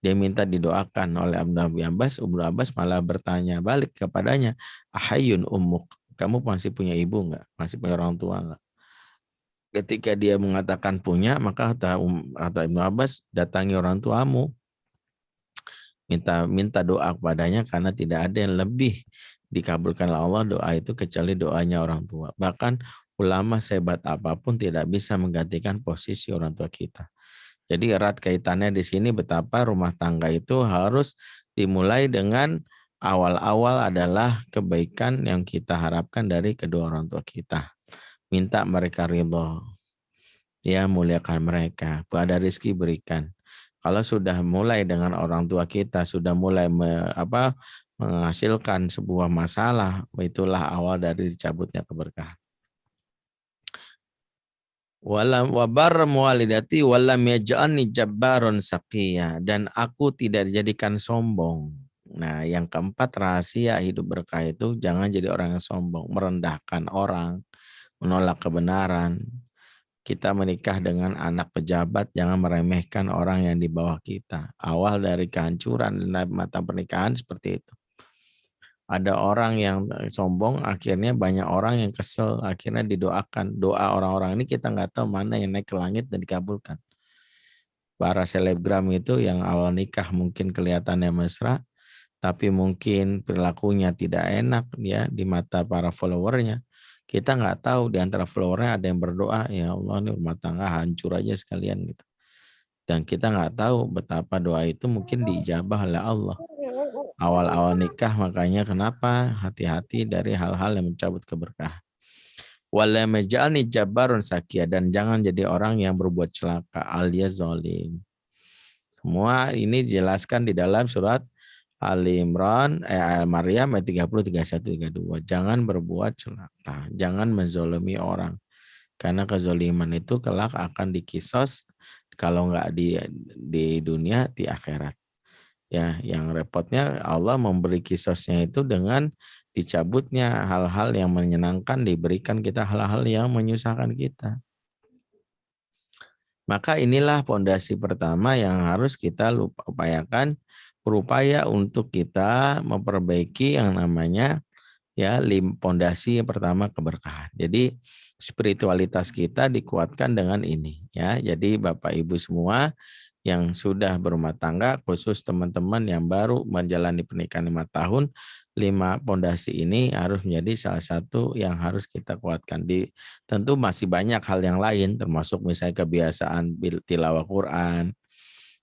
Dia minta didoakan oleh Abdullah bin Abbas. Abdullah Abbas malah bertanya balik kepadanya, ahayun ummuk, kamu masih punya ibu nggak? Masih punya orang tua nggak? Ketika dia mengatakan punya, maka kata Ibnu Abbas, datangi orang tuamu, minta doa kepadanya, karena tidak ada yang lebih dikabulkan Allah doa itu kecuali doanya orang tua. Bahkan ulama sehebat apapun tidak bisa menggantikan posisi orang tua kita. Jadi erat kaitannya di sini betapa rumah tangga itu harus dimulai dengan awal-awal adalah kebaikan yang kita harapkan dari kedua orang tua kita. Minta mereka ridho. Ya, muliakan mereka. Pada rezeki berikan. Kalau sudah mulai dengan orang tua kita, sudah mulai menghasilkan sebuah masalah, itulah awal dari dicabutnya keberkahan. Walam wabarram walidati walam yaj'alni jabbaron saqiya, dan aku tidak dijadikan sombong. Nah, yang keempat rahasia hidup berkah itu jangan jadi orang yang sombong, merendahkan orang, menolak kebenaran. Kita menikah dengan anak pejabat, jangan meremehkan orang yang di bawah kita. Awal dari kehancuran dalam mata pernikahan seperti itu. Ada orang yang sombong, akhirnya banyak orang yang kesel, akhirnya didoakan. Doa orang-orang ini kita nggak tahu mana yang naik ke langit dan dikabulkan. Para selebgram itu yang awal nikah mungkin kelihatannya mesra, tapi mungkin perilakunya tidak enak ya di mata para followernya. Kita nggak tahu di antara followernya ada yang berdoa, ya Allah ini rumah tangga hancur aja sekalian gitu. Dan kita nggak tahu betapa doa itu mungkin diijabah oleh Allah. Awal-awal nikah makanya kenapa hati-hati dari hal-hal yang mencabut keberkahan. Wala maj'alni jabbarun sakia, dan jangan jadi orang yang berbuat celaka alias zalim. Semua ini dijelaskan di dalam surat Ali Imran, Maryam ayat 30, 31, 32. Jangan berbuat celaka, jangan menzolimi orang. Karena kezoliman itu kelak akan dikisos kalau nggak di dunia, di akhirat. Ya, yang repotnya Allah memberi kisosnya itu dengan dicabutnya hal-hal yang menyenangkan, diberikan kita hal-hal yang menyusahkan kita. Maka inilah pondasi pertama yang harus kita upayakan, berupaya untuk kita memperbaiki yang namanya ya pondasi yang pertama keberkahan. Jadi spiritualitas kita dikuatkan dengan ini ya. Jadi Bapak Ibu semua yang sudah berumah tangga, khusus teman-teman yang baru menjalani pernikahan 5 tahun, 5 pondasi ini harus menjadi salah satu yang harus kita kuatkan. Tentu masih banyak hal yang lain, termasuk misalnya kebiasaan tilawah Quran,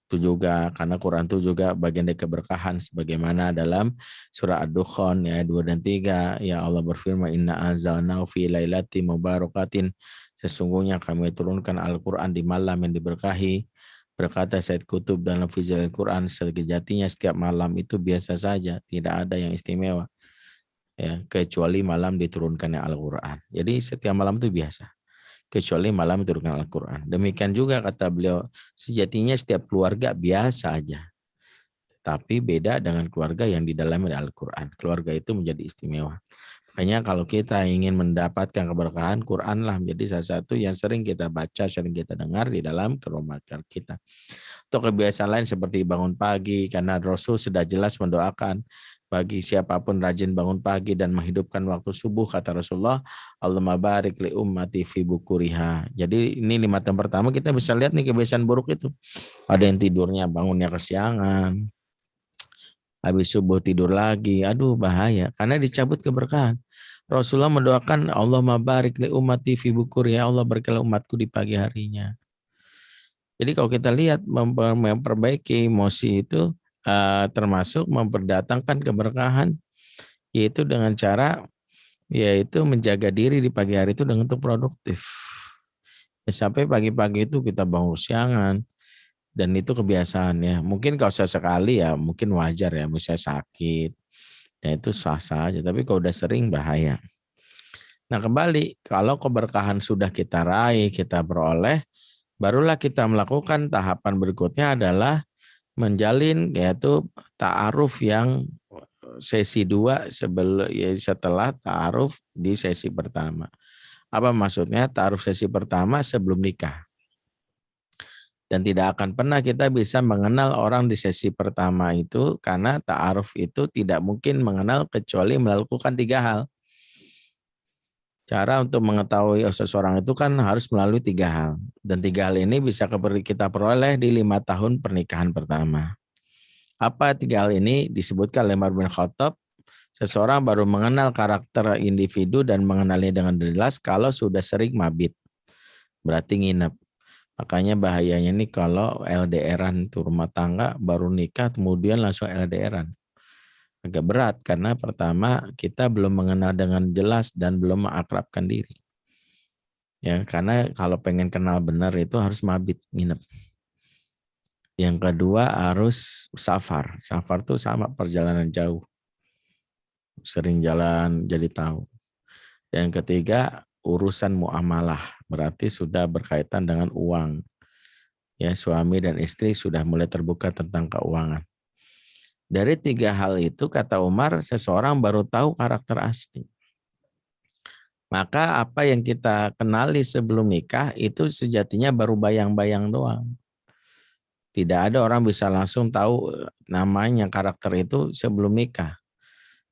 itu juga karena Quran itu juga bagian dari keberkahan sebagaimana dalam surah Ad-Dukhan ya 2 dan 3 ya Allah berfirman inna anzalnahu fi lailati mubarakatin, sesungguhnya kami turunkan Al-Quran di malam yang diberkahi. Berkata Said Qutb dalam Fizil Al-Quran, sejatinya setiap malam itu biasa saja, tidak ada yang istimewa ya kecuali malam diturunkannya Al-Quran. Jadi setiap malam itu biasa kecuali malam diturunkan Al-Quran. Demikian juga kata beliau, sejatinya setiap keluarga biasa aja. Tapi beda dengan keluarga yang di dalamnya Al-Quran. Keluarga itu menjadi istimewa. Makanya kalau kita ingin mendapatkan keberkahan, Quranlah menjadi salah satu yang sering kita baca, sering kita dengar di dalam rumah kita. Atau kebiasaan lain seperti bangun pagi, karena Rasul sudah jelas mendoakan bagi siapapun rajin bangun pagi dan menghidupkan waktu subuh, kata Rasulullah, Allahumma barik li ummati fi bukuriha. Jadi ini 5 tahun pertama kita bisa lihat nih kebiasaan buruk itu. Ada yang tidurnya bangunnya kesiangan, habis subuh tidur lagi, aduh bahaya, karena dicabut keberkahan. Rasulullah mendoakan Allahumma barik li ummati fi bukuriha, Allah berkahi umatku di pagi harinya. Jadi kalau kita lihat memperbaiki emosi itu termasuk memperdatangkan keberkahan, yaitu dengan cara yaitu menjaga diri di pagi hari itu dengan untuk produktif. Ya, sampai pagi-pagi itu kita bangun siangan dan itu kebiasaan ya. Mungkin kalau sekali ya mungkin wajar ya, misalnya sakit, ya itu sah-sah aja. Tapi kalau udah sering bahaya. Nah kembali, kalau keberkahan sudah kita raih, kita peroleh, barulah kita melakukan tahapan berikutnya adalah menjalin yaitu ta'aruf yang sesi 2 setelah ta'aruf di sesi pertama. Apa maksudnya? Ta'aruf sesi pertama sebelum nikah. Dan tidak akan pernah kita bisa mengenal orang di sesi pertama itu karena ta'aruf itu tidak mungkin mengenal kecuali melakukan 3 hal. Cara untuk mengetahui seseorang itu kan harus melalui 3 hal. Dan 3 hal ini bisa kita peroleh di 5 tahun pernikahan pertama. Apa 3 hal ini? Disebutkan oleh Umar bin Khattab, seseorang baru mengenal karakter individu dan mengenalnya dengan jelas kalau sudah sering mabit. Berarti nginep. Makanya bahayanya nih kalau LDRan itu rumah tangga baru nikah kemudian langsung LDRan. Agak berat karena pertama kita belum mengenal dengan jelas dan belum mengakrabkan diri. Ya, karena kalau pengen kenal benar itu harus mabit, nginep. Yang kedua harus safar. Safar tuh sama perjalanan jauh. Sering jalan jadi tahu. Yang ketiga urusan muamalah. Berarti sudah berkaitan dengan uang. Ya, suami dan istri sudah mulai terbuka tentang keuangan. Dari tiga hal itu kata Umar, seseorang baru tahu karakter asli. Maka apa yang kita kenali sebelum nikah itu sejatinya baru bayang-bayang doang. Tidak ada orang bisa langsung tahu namanya karakter itu sebelum nikah.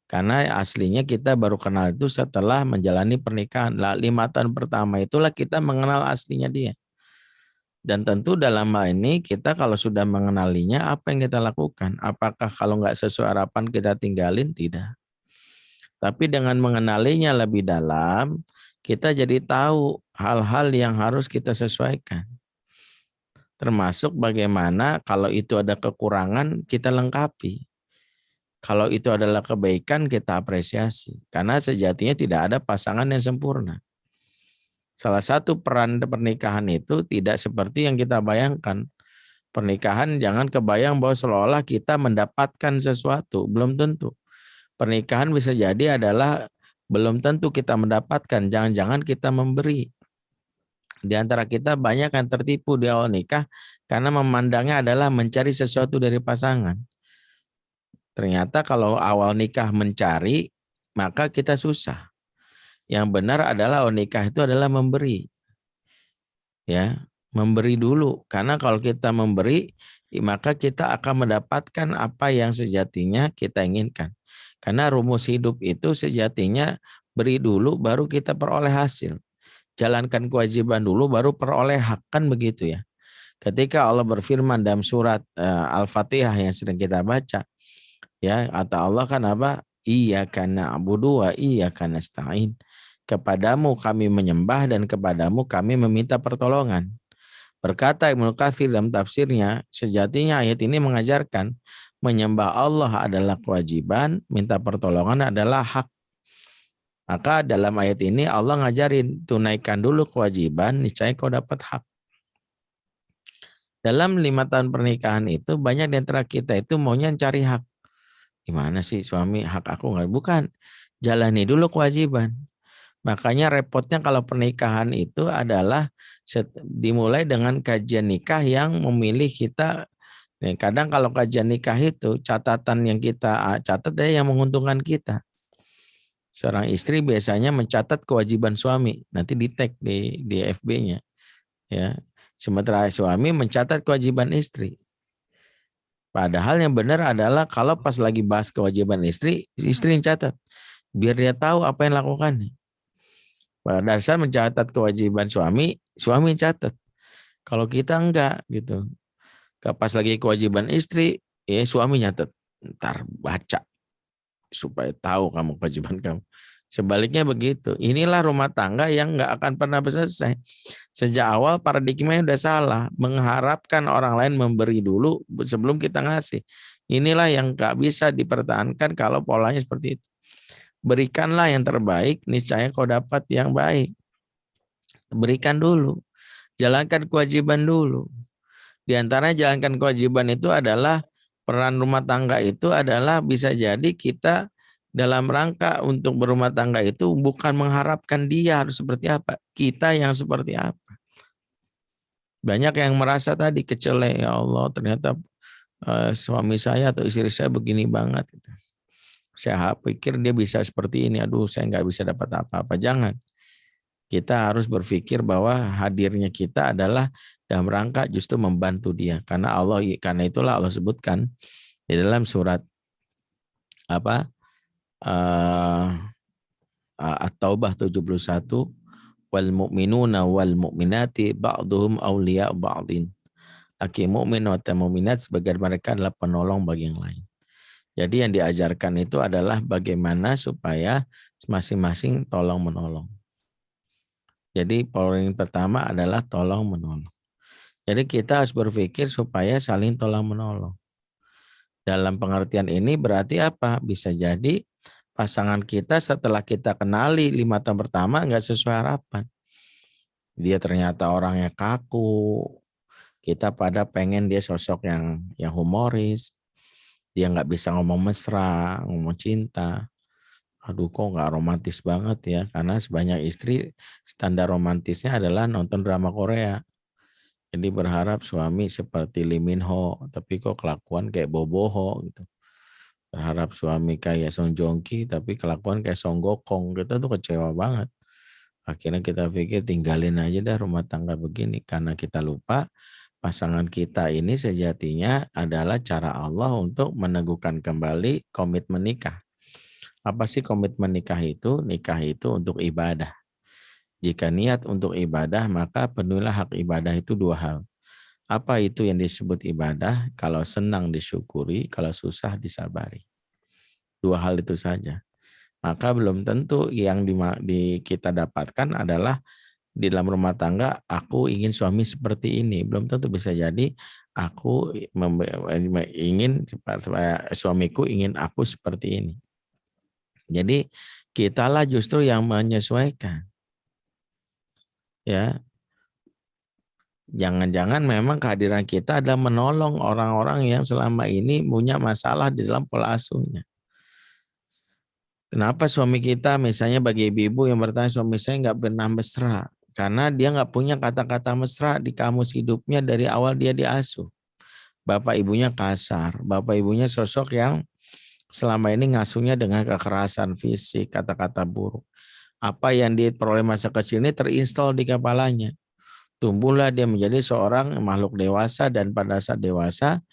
Karena aslinya kita baru kenal itu setelah menjalani pernikahan. 5 tahun pertama itulah kita mengenal aslinya dia. Dan tentu dalam hal ini kita kalau sudah mengenalinya apa yang kita lakukan? Apakah kalau nggak sesuai harapan kita tinggalin? Tidak. Tapi dengan mengenalinya lebih dalam, kita jadi tahu hal-hal yang harus kita sesuaikan. Termasuk bagaimana kalau itu ada kekurangan kita lengkapi. Kalau itu adalah kebaikan kita apresiasi. Karena sejatinya tidak ada pasangan yang sempurna. Salah satu peran pernikahan itu tidak seperti yang kita bayangkan. Pernikahan jangan kebayang bahwa seolah-olah kita mendapatkan sesuatu. Belum tentu. Pernikahan bisa jadi adalah belum tentu kita mendapatkan. Jangan-jangan kita memberi. Di antara kita banyak yang tertipu di awal nikah karena memandangnya adalah mencari sesuatu dari pasangan. Ternyata kalau awal nikah mencari, maka kita susah. Yang benar adalah nikah itu adalah memberi. Ya, memberi dulu. Karena kalau kita memberi, maka kita akan mendapatkan apa yang sejatinya kita inginkan. Karena rumus hidup itu sejatinya beri dulu baru kita peroleh hasil. Jalankan kewajiban dulu baru peroleh hak, kan begitu ya. Ketika Allah berfirman dalam surat Al-Fatihah yang sering kita baca, ya, kata Allah kan apa? Iyyaka na'budu wa iyyaka nasta'in. Kepadamu kami menyembah dan kepadamu kami meminta pertolongan. Berkata Ibnu Katsir dalam tafsirnya, sejatinya ayat ini mengajarkan menyembah Allah adalah kewajiban, minta pertolongan adalah hak. Maka dalam ayat ini Allah ngajarin tunaikan dulu kewajiban, niscaya kau dapat hak. Dalam 5 tahun pernikahan itu banyak di antara kita itu maunya cari hak. Gimana sih suami hak aku nggak? Bukan, jalani dulu kewajiban. Makanya repotnya kalau pernikahan itu adalah dimulai dengan kajian nikah yang memilih kita. Kadang kalau kajian nikah itu catatan yang kita catat yang menguntungkan kita. Seorang istri biasanya mencatat kewajiban suami, nanti di tag di FB-nya. Ya. Sementara suami mencatat kewajiban istri. Padahal yang benar adalah kalau pas lagi bahas kewajiban istri yang catat. Biar dia tahu apa yang lakukannya. Pada dasar mencatat kewajiban suami catat. Kalau kita enggak gitu. Pas lagi kewajiban istri, ya suami nyatet. Ntar baca supaya tahu kamu kewajiban kamu. Sebaliknya begitu. Inilah rumah tangga yang enggak akan pernah selesai. Sejak awal paradigmanya udah salah. Mengharapkan orang lain memberi dulu sebelum kita ngasih. Inilah yang enggak bisa dipertahankan kalau polanya seperti itu. Berikanlah yang terbaik, niscaya kau dapat yang baik. Berikan dulu. Jalankan kewajiban dulu. Di antara jalankan kewajiban itu adalah peran rumah tangga itu adalah bisa jadi kita dalam rangka untuk berumah tangga itu bukan mengharapkan dia harus seperti apa. Kita yang seperti apa. Banyak yang merasa tadi kecele, ya Allah ternyata suami saya atau istri saya begini banget. Saya pikir dia bisa seperti ini. Aduh, saya nggak bisa dapat apa-apa. Jangan. Kita harus berpikir bahwa hadirnya kita adalah dalam rangka justru membantu dia. Karena itulah Allah sebutkan di dalam surat apa At-Taubah 71, wal mu'minuna wal mu'minati ba'duhum awliya ba'din. Laki mukmin atau mukminat sebagian mereka adalah penolong bagi yang lain. Jadi yang diajarkan itu adalah bagaimana supaya masing-masing tolong menolong. Jadi poin pertama adalah tolong menolong. Jadi kita harus berpikir supaya saling tolong menolong. Dalam pengertian ini berarti apa? Bisa jadi pasangan kita setelah kita kenali 5 tahun pertama nggak sesuai harapan. dia ternyata orangnya kaku. Kita pada pengen dia sosok yang humoris. Dia nggak bisa ngomong mesra, ngomong cinta. Aduh kok nggak romantis banget ya. Karena sebanyak istri standar romantisnya adalah nonton drama Korea. Jadi berharap suami seperti Lee Min Ho, tapi kok kelakuan kayak Boboho gitu. Berharap suami kayak Song Joong Ki, tapi kelakuan kayak Song Gokong. Kita tuh kecewa banget. Akhirnya kita pikir tinggalin aja dah rumah tangga begini. Karena kita lupa pasangan kita ini sejatinya adalah cara Allah untuk meneguhkan kembali komitmen nikah. Apa sih komitmen nikah itu? Nikah itu untuk ibadah. Jika niat untuk ibadah, maka penuhilah hak ibadah itu dua hal. Apa itu yang disebut ibadah? Kalau senang disyukuri, kalau susah disabari. Dua hal itu saja. Maka belum tentu yang kita dapatkan adalah di dalam rumah tangga, aku ingin suami seperti ini. Belum tentu, bisa jadi aku ingin suamiku ingin aku seperti ini. Jadi kitalah justru yang menyesuaikan. Ya, jangan-jangan memang kehadiran kita adalah menolong orang-orang yang selama ini punya masalah di dalam pola asuhnya. Kenapa suami kita, misalnya bagi ibu-ibu yang bertanya, suami saya nggak pernah mesra, karena dia nggak punya kata-kata mesra di kamus hidupnya dari awal dia diasuh. Bapak ibunya kasar, bapak ibunya sosok yang selama ini ngasuhnya dengan kekerasan fisik, kata-kata buruk. Apa yang diperoleh masa kecil ini terinstall di kepalanya. Tumbuhlah dia menjadi seorang makhluk dewasa, dan pada saat dewasa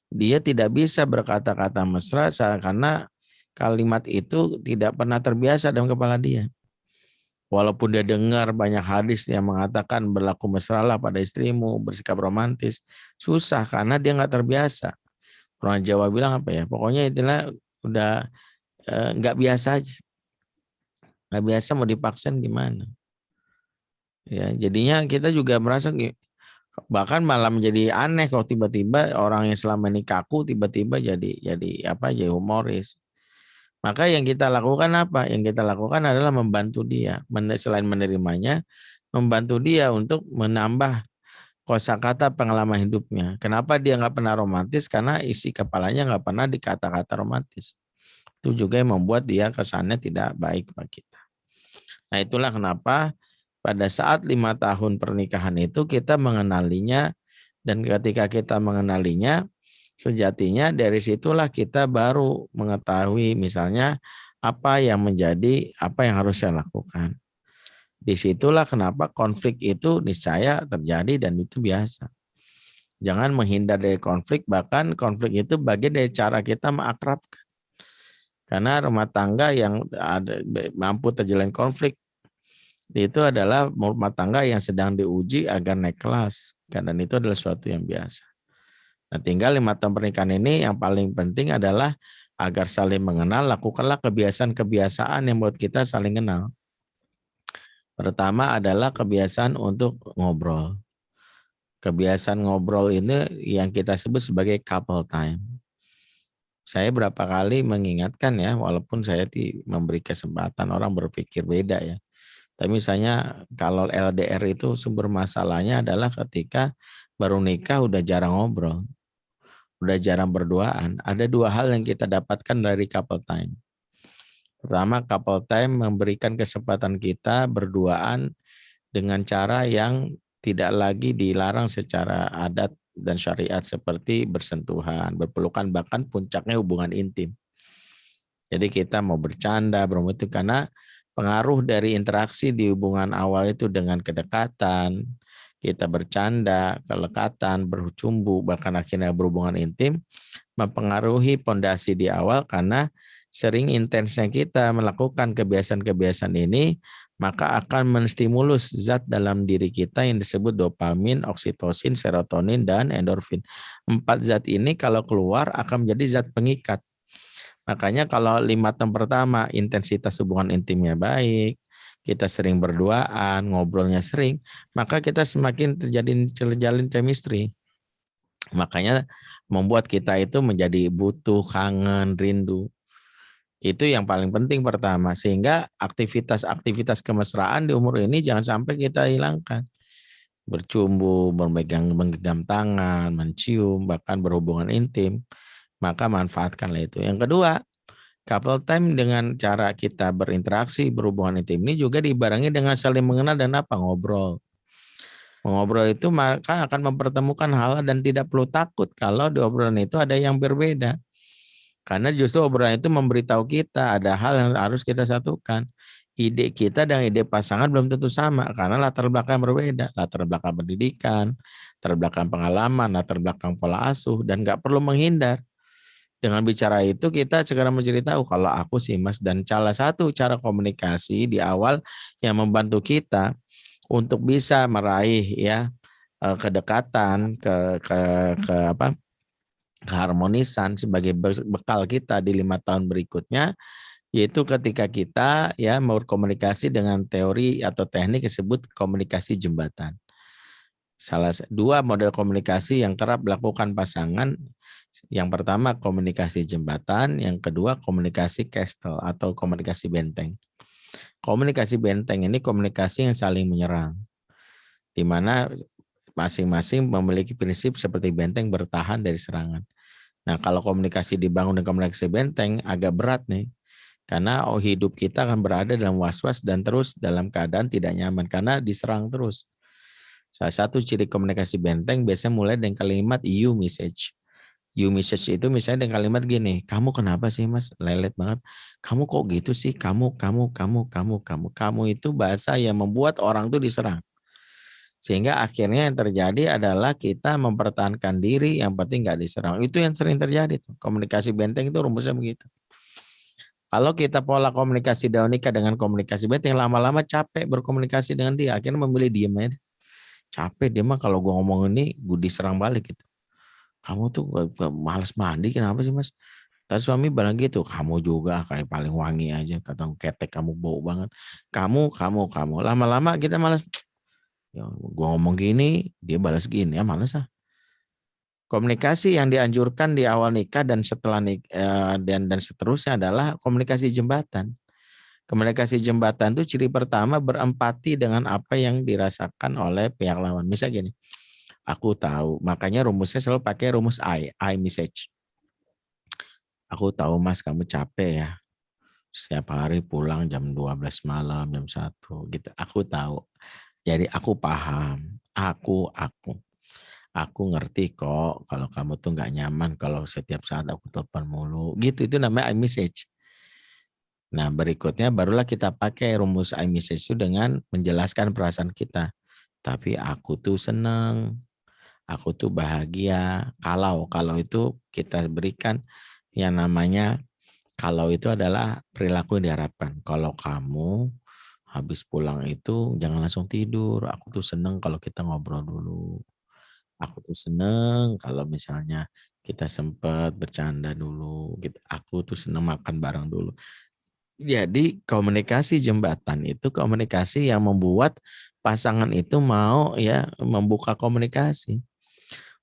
dia tidak bisa berkata-kata mesra karena kalimat itu tidak pernah terbiasa dalam kepala dia. Walaupun dia dengar banyak hadis yang mengatakan berlaku mesralah pada istrimu, bersikap romantis, susah karena dia nggak terbiasa. Orang Jawa bilang apa ya? Pokoknya itulah udah nggak biasa aja. Nggak biasa, mau dipaksain gimana? Ya, jadinya kita juga merasa bahkan malah menjadi aneh kalau tiba-tiba orang yang selama ini kaku tiba-tiba jadi humoris. Maka yang kita lakukan apa? Yang kita lakukan adalah membantu dia. Selain menerimanya, membantu dia untuk menambah kosakata pengalaman hidupnya. Kenapa dia nggak pernah romantis? Karena isi kepalanya nggak pernah dikata-kata romantis. Itu juga yang membuat dia kesannya tidak baik bagi kita. Nah itulah kenapa pada saat 5 tahun pernikahan itu kita mengenalinya, dan ketika kita mengenalinya, sejatinya dari situlah kita baru mengetahui misalnya apa yang harus saya lakukan. Disitulah kenapa konflik itu niscaya terjadi dan itu biasa. Jangan menghindar dari konflik, bahkan konflik itu bagian dari cara kita mengakrabkan. Karena rumah tangga yang mampu terjalin konflik itu adalah rumah tangga yang sedang diuji agar naik kelas. Dan itu adalah suatu yang biasa. Nah, tinggal 5 tahun pernikahan ini yang paling penting adalah agar saling mengenal, lakukanlah kebiasaan-kebiasaan yang buat kita saling kenal. Pertama adalah kebiasaan untuk ngobrol. Kebiasaan ngobrol ini yang kita sebut sebagai couple time. Saya berapa kali mengingatkan ya, walaupun saya memberi kesempatan orang berpikir beda ya. Tapi misalnya kalau LDR itu sumber masalahnya adalah ketika baru nikah udah jarang ngobrol, udah jarang berduaan. Ada 2 hal yang kita dapatkan dari couple time. Pertama, couple time memberikan kesempatan kita berduaan dengan cara yang tidak lagi dilarang secara adat dan syariat seperti bersentuhan, berpelukan, bahkan puncaknya hubungan intim. Jadi kita mau bercanda, itu karena pengaruh dari interaksi di hubungan awal itu dengan kedekatan, kita bercanda, kelekatan, bercumbu, bahkan akhirnya berhubungan intim, mempengaruhi pondasi di awal karena sering intensnya kita melakukan kebiasaan-kebiasaan ini, maka akan menstimulus zat dalam diri kita yang disebut dopamin, oksitosin, serotonin, dan endorfin. 4 zat ini kalau keluar akan menjadi zat pengikat. Makanya kalau 5 tahun pertama intensitas hubungan intimnya baik, kita sering berduaan, ngobrolnya sering, maka kita semakin terjalin chemistry. Makanya membuat kita itu menjadi butuh, kangen, rindu. Itu yang paling penting pertama, sehingga aktivitas-aktivitas kemesraan di umur ini jangan sampai kita hilangkan. bercumbu, menggenggam tangan, mencium, bahkan berhubungan intim, maka manfaatkanlah itu. Yang kedua, couple time dengan cara kita berinteraksi, berhubungan intim ini juga dibarengi dengan saling mengenal dan apa? Ngobrol. Mengobrol itu maka akan mempertemukan hal dan tidak perlu takut kalau di obrolan itu ada yang berbeda. Karena justru obrolan itu memberitahu kita ada hal yang harus kita satukan. Ide kita dan ide pasangan belum tentu sama karena latar belakang berbeda. Latar belakang pendidikan, latar belakang pengalaman, latar belakang pola asuh, dan nggak perlu menghindar. Dengan bicara itu kita segera mencari tahu kalau aku sih Mas, dan salah satu cara komunikasi di awal yang membantu kita untuk bisa meraih ya kedekatan ke apa keharmonisan sebagai bekal kita di 5 tahun berikutnya, yaitu ketika kita ya berkomunikasi dengan teori atau teknik disebut komunikasi jembatan. Dua model komunikasi yang kerap dilakukan pasangan. Yang pertama komunikasi jembatan, yang kedua komunikasi castle atau komunikasi benteng. Komunikasi benteng ini komunikasi yang saling menyerang, di mana masing-masing memiliki prinsip seperti benteng bertahan dari serangan. Nah, kalau komunikasi dibangun dengan komunikasi benteng agak berat nih. Karena hidup kita akan berada dalam was-was dan terus dalam keadaan tidak nyaman karena diserang terus. Salah satu ciri komunikasi benteng biasanya mulai dengan kalimat you message. You message itu misalnya dengan kalimat gini, kamu kenapa sih Mas? Lelet banget. Kamu kok gitu sih? Kamu itu bahasa yang membuat orang tuh diserang. Sehingga akhirnya yang terjadi adalah kita mempertahankan diri, yang penting nggak diserang. Itu yang sering terjadi tuh. Komunikasi benteng itu rumusnya begitu. Kalau kita pola komunikasi Daonika dengan komunikasi benteng, lama-lama capek berkomunikasi dengan dia. Akhirnya memilih diem aja. Capek dia mah kalau gue ngomong ini, gue diserang balik gitu. Kamu tuh malas mandi, kenapa sih Mas? Tadi suami bilang gitu, kamu juga kayak paling wangi aja. Kata ketek kamu bau banget. Kamu. Lama-lama kita malas. Ya, gue ngomong gini, dia balas gini, ya malas ah. Komunikasi yang dianjurkan di awal nikah dan setelah nikah dan seterusnya adalah komunikasi jembatan. Komunikasi jembatan itu ciri pertama berempati dengan apa yang dirasakan oleh pihak lawan. Misal gini, aku tahu, makanya rumusnya selalu pakai rumus I message. Aku tahu Mas kamu capek ya. Setiap hari pulang jam 12 malam, jam 1 gitu. Aku tahu. Jadi aku paham. Aku ngerti kok kalau kamu tuh nggak nyaman kalau setiap saat aku telepon mulu. Gitu, itu namanya iMessage. Nah, berikutnya barulah kita pakai rumus iMessage itu dengan menjelaskan perasaan kita. Tapi aku tuh seneng, aku tuh bahagia. Kalau itu kita berikan yang namanya kalau itu adalah perilaku yang diharapkan. Kalau kamu habis pulang itu jangan langsung tidur. Aku tuh seneng kalau kita ngobrol dulu. Aku tuh seneng kalau misalnya kita sempat bercanda dulu. Gitu. Aku tuh seneng makan bareng dulu. Jadi komunikasi jembatan itu komunikasi yang membuat pasangan itu mau ya membuka komunikasi.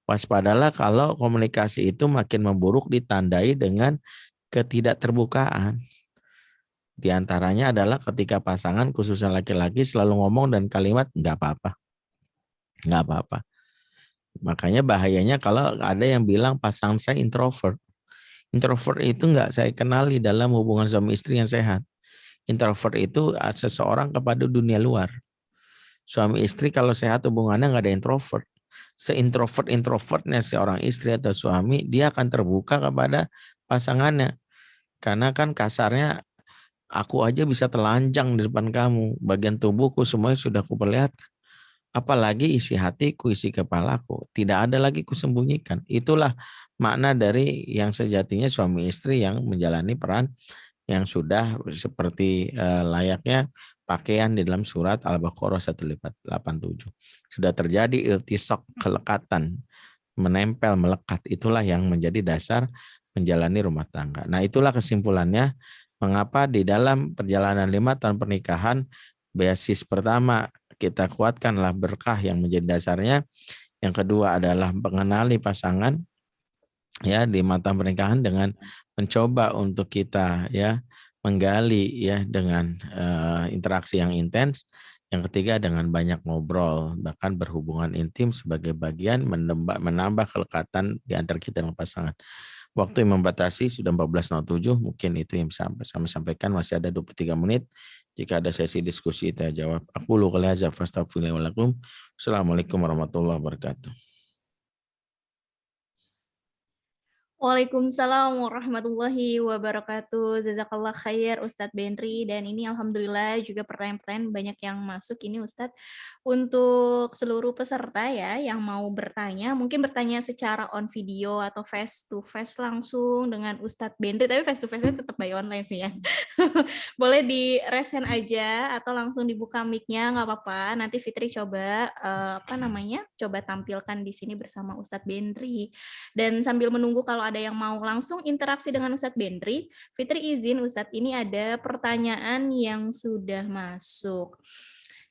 Waspadalah kalau komunikasi itu makin memburuk ditandai dengan ketidakterbukaan. Di antaranya adalah ketika pasangan khususnya laki-laki selalu ngomong dan kalimat nggak apa-apa. Nggak apa-apa. Makanya bahayanya kalau ada yang bilang pasangan saya introvert. Introvert itu nggak saya kenali dalam hubungan suami istri yang sehat. Introvert itu seseorang kepada dunia luar. Suami istri kalau sehat hubungannya nggak ada introvert. Seintrovert-introvertnya seorang istri atau suami, dia akan terbuka kepada pasangannya. Karena kan kasarnya, aku aja bisa telanjang di depan kamu. Bagian tubuhku semuanya sudah kuperlihatkan. Apalagi isi hatiku, isi kepalaku. Tidak ada lagi kusembunyikan. Itulah makna dari yang sejatinya suami istri yang menjalani peran yang sudah seperti layaknya pakaian di dalam surat Al-Baqarah 187. Sudah terjadi iltisaq, kelekatan, menempel, melekat. Itulah yang menjadi dasar menjalani rumah tangga. Nah, itulah kesimpulannya mengapa di dalam perjalanan 5 tahun pernikahan, basis pertama kita kuatkanlah berkah yang menjadi dasarnya. Yang kedua adalah mengenali pasangan ya di mata pernikahan dengan mencoba untuk kita ya menggali ya dengan interaksi yang intens. Yang ketiga, dengan banyak ngobrol, bahkan berhubungan intim sebagai bagian menambah kelekatan di antara kita dengan pasangan. Waktu yang membatasi sudah 14.07, mungkin itu yang bisa kami sampaikan. Masih ada 23 menit. Jika ada sesi diskusi, kita jawab. Aku lu kali azab fastaghfirullahaladzim. Assalamualaikum warahmatullahi wabarakatuh. Waalaikumsalam warahmatullahi wabarakatuh. Jazakallah khair Ustadz Benri. Dan ini alhamdulillah juga pertanyaan-pertanyaan banyak yang masuk ini Ustadz. Untuk seluruh peserta ya yang mau bertanya, mungkin bertanya secara on video atau face to face langsung dengan Ustadz Benri. Tapi face to face-nya tetap by online sih ya. Boleh di raise hand aja atau langsung dibuka mic-nya, nggak apa-apa. Nanti Fitri coba coba tampilkan di sini bersama Ustadz Benri. Dan sambil menunggu kalau ada yang mau langsung interaksi dengan Ustadz Benri, Fitri izin Ustadz, ini ada pertanyaan yang sudah masuk.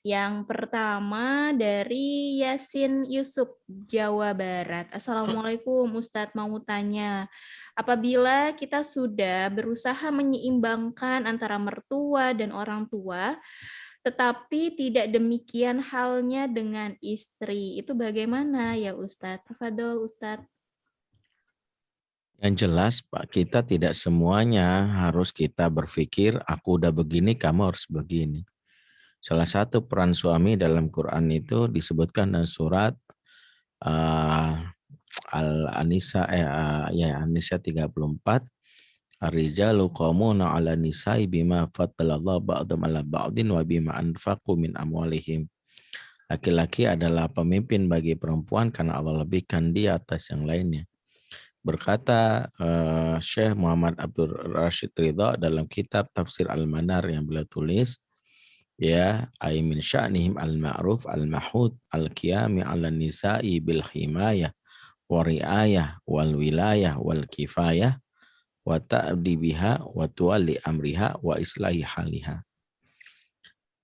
Yang pertama dari Yasin Yusuf, Jawa Barat. Assalamualaikum Ustadz, mau tanya, apabila kita sudah berusaha menyeimbangkan antara mertua dan orang tua, tetapi tidak demikian halnya dengan istri, itu bagaimana ya Ustadz? Tafadhol Ustadz. Yang jelas, Pak, kita tidak semuanya harus kita berpikir, aku udah begini, kamu harus begini. Salah satu peran suami dalam Quran itu disebutkan dalam surat Al-Anisa An-Nisa 34. Ar-rijalu qawmuna 'ala nisa'i bima faddalallahu ba'dhum 'ala ba'din wa bima anfaqu min amwalihim. Laki-laki adalah pemimpin bagi perempuan karena Allah lebihkan dia atas yang lainnya. Berkata Syekh Muhammad Abdul Rashid Ridha dalam kitab Tafsir Al-Manar yang beliau tulis, ya, ay min sya'nihim al-ma'ruf al-mahud al-qiyami 'ala nisa'i bil himayah wa riayah wal wilayah wal kifayah wa ta'di biha wa tuwalli amriha wa islahi haliha.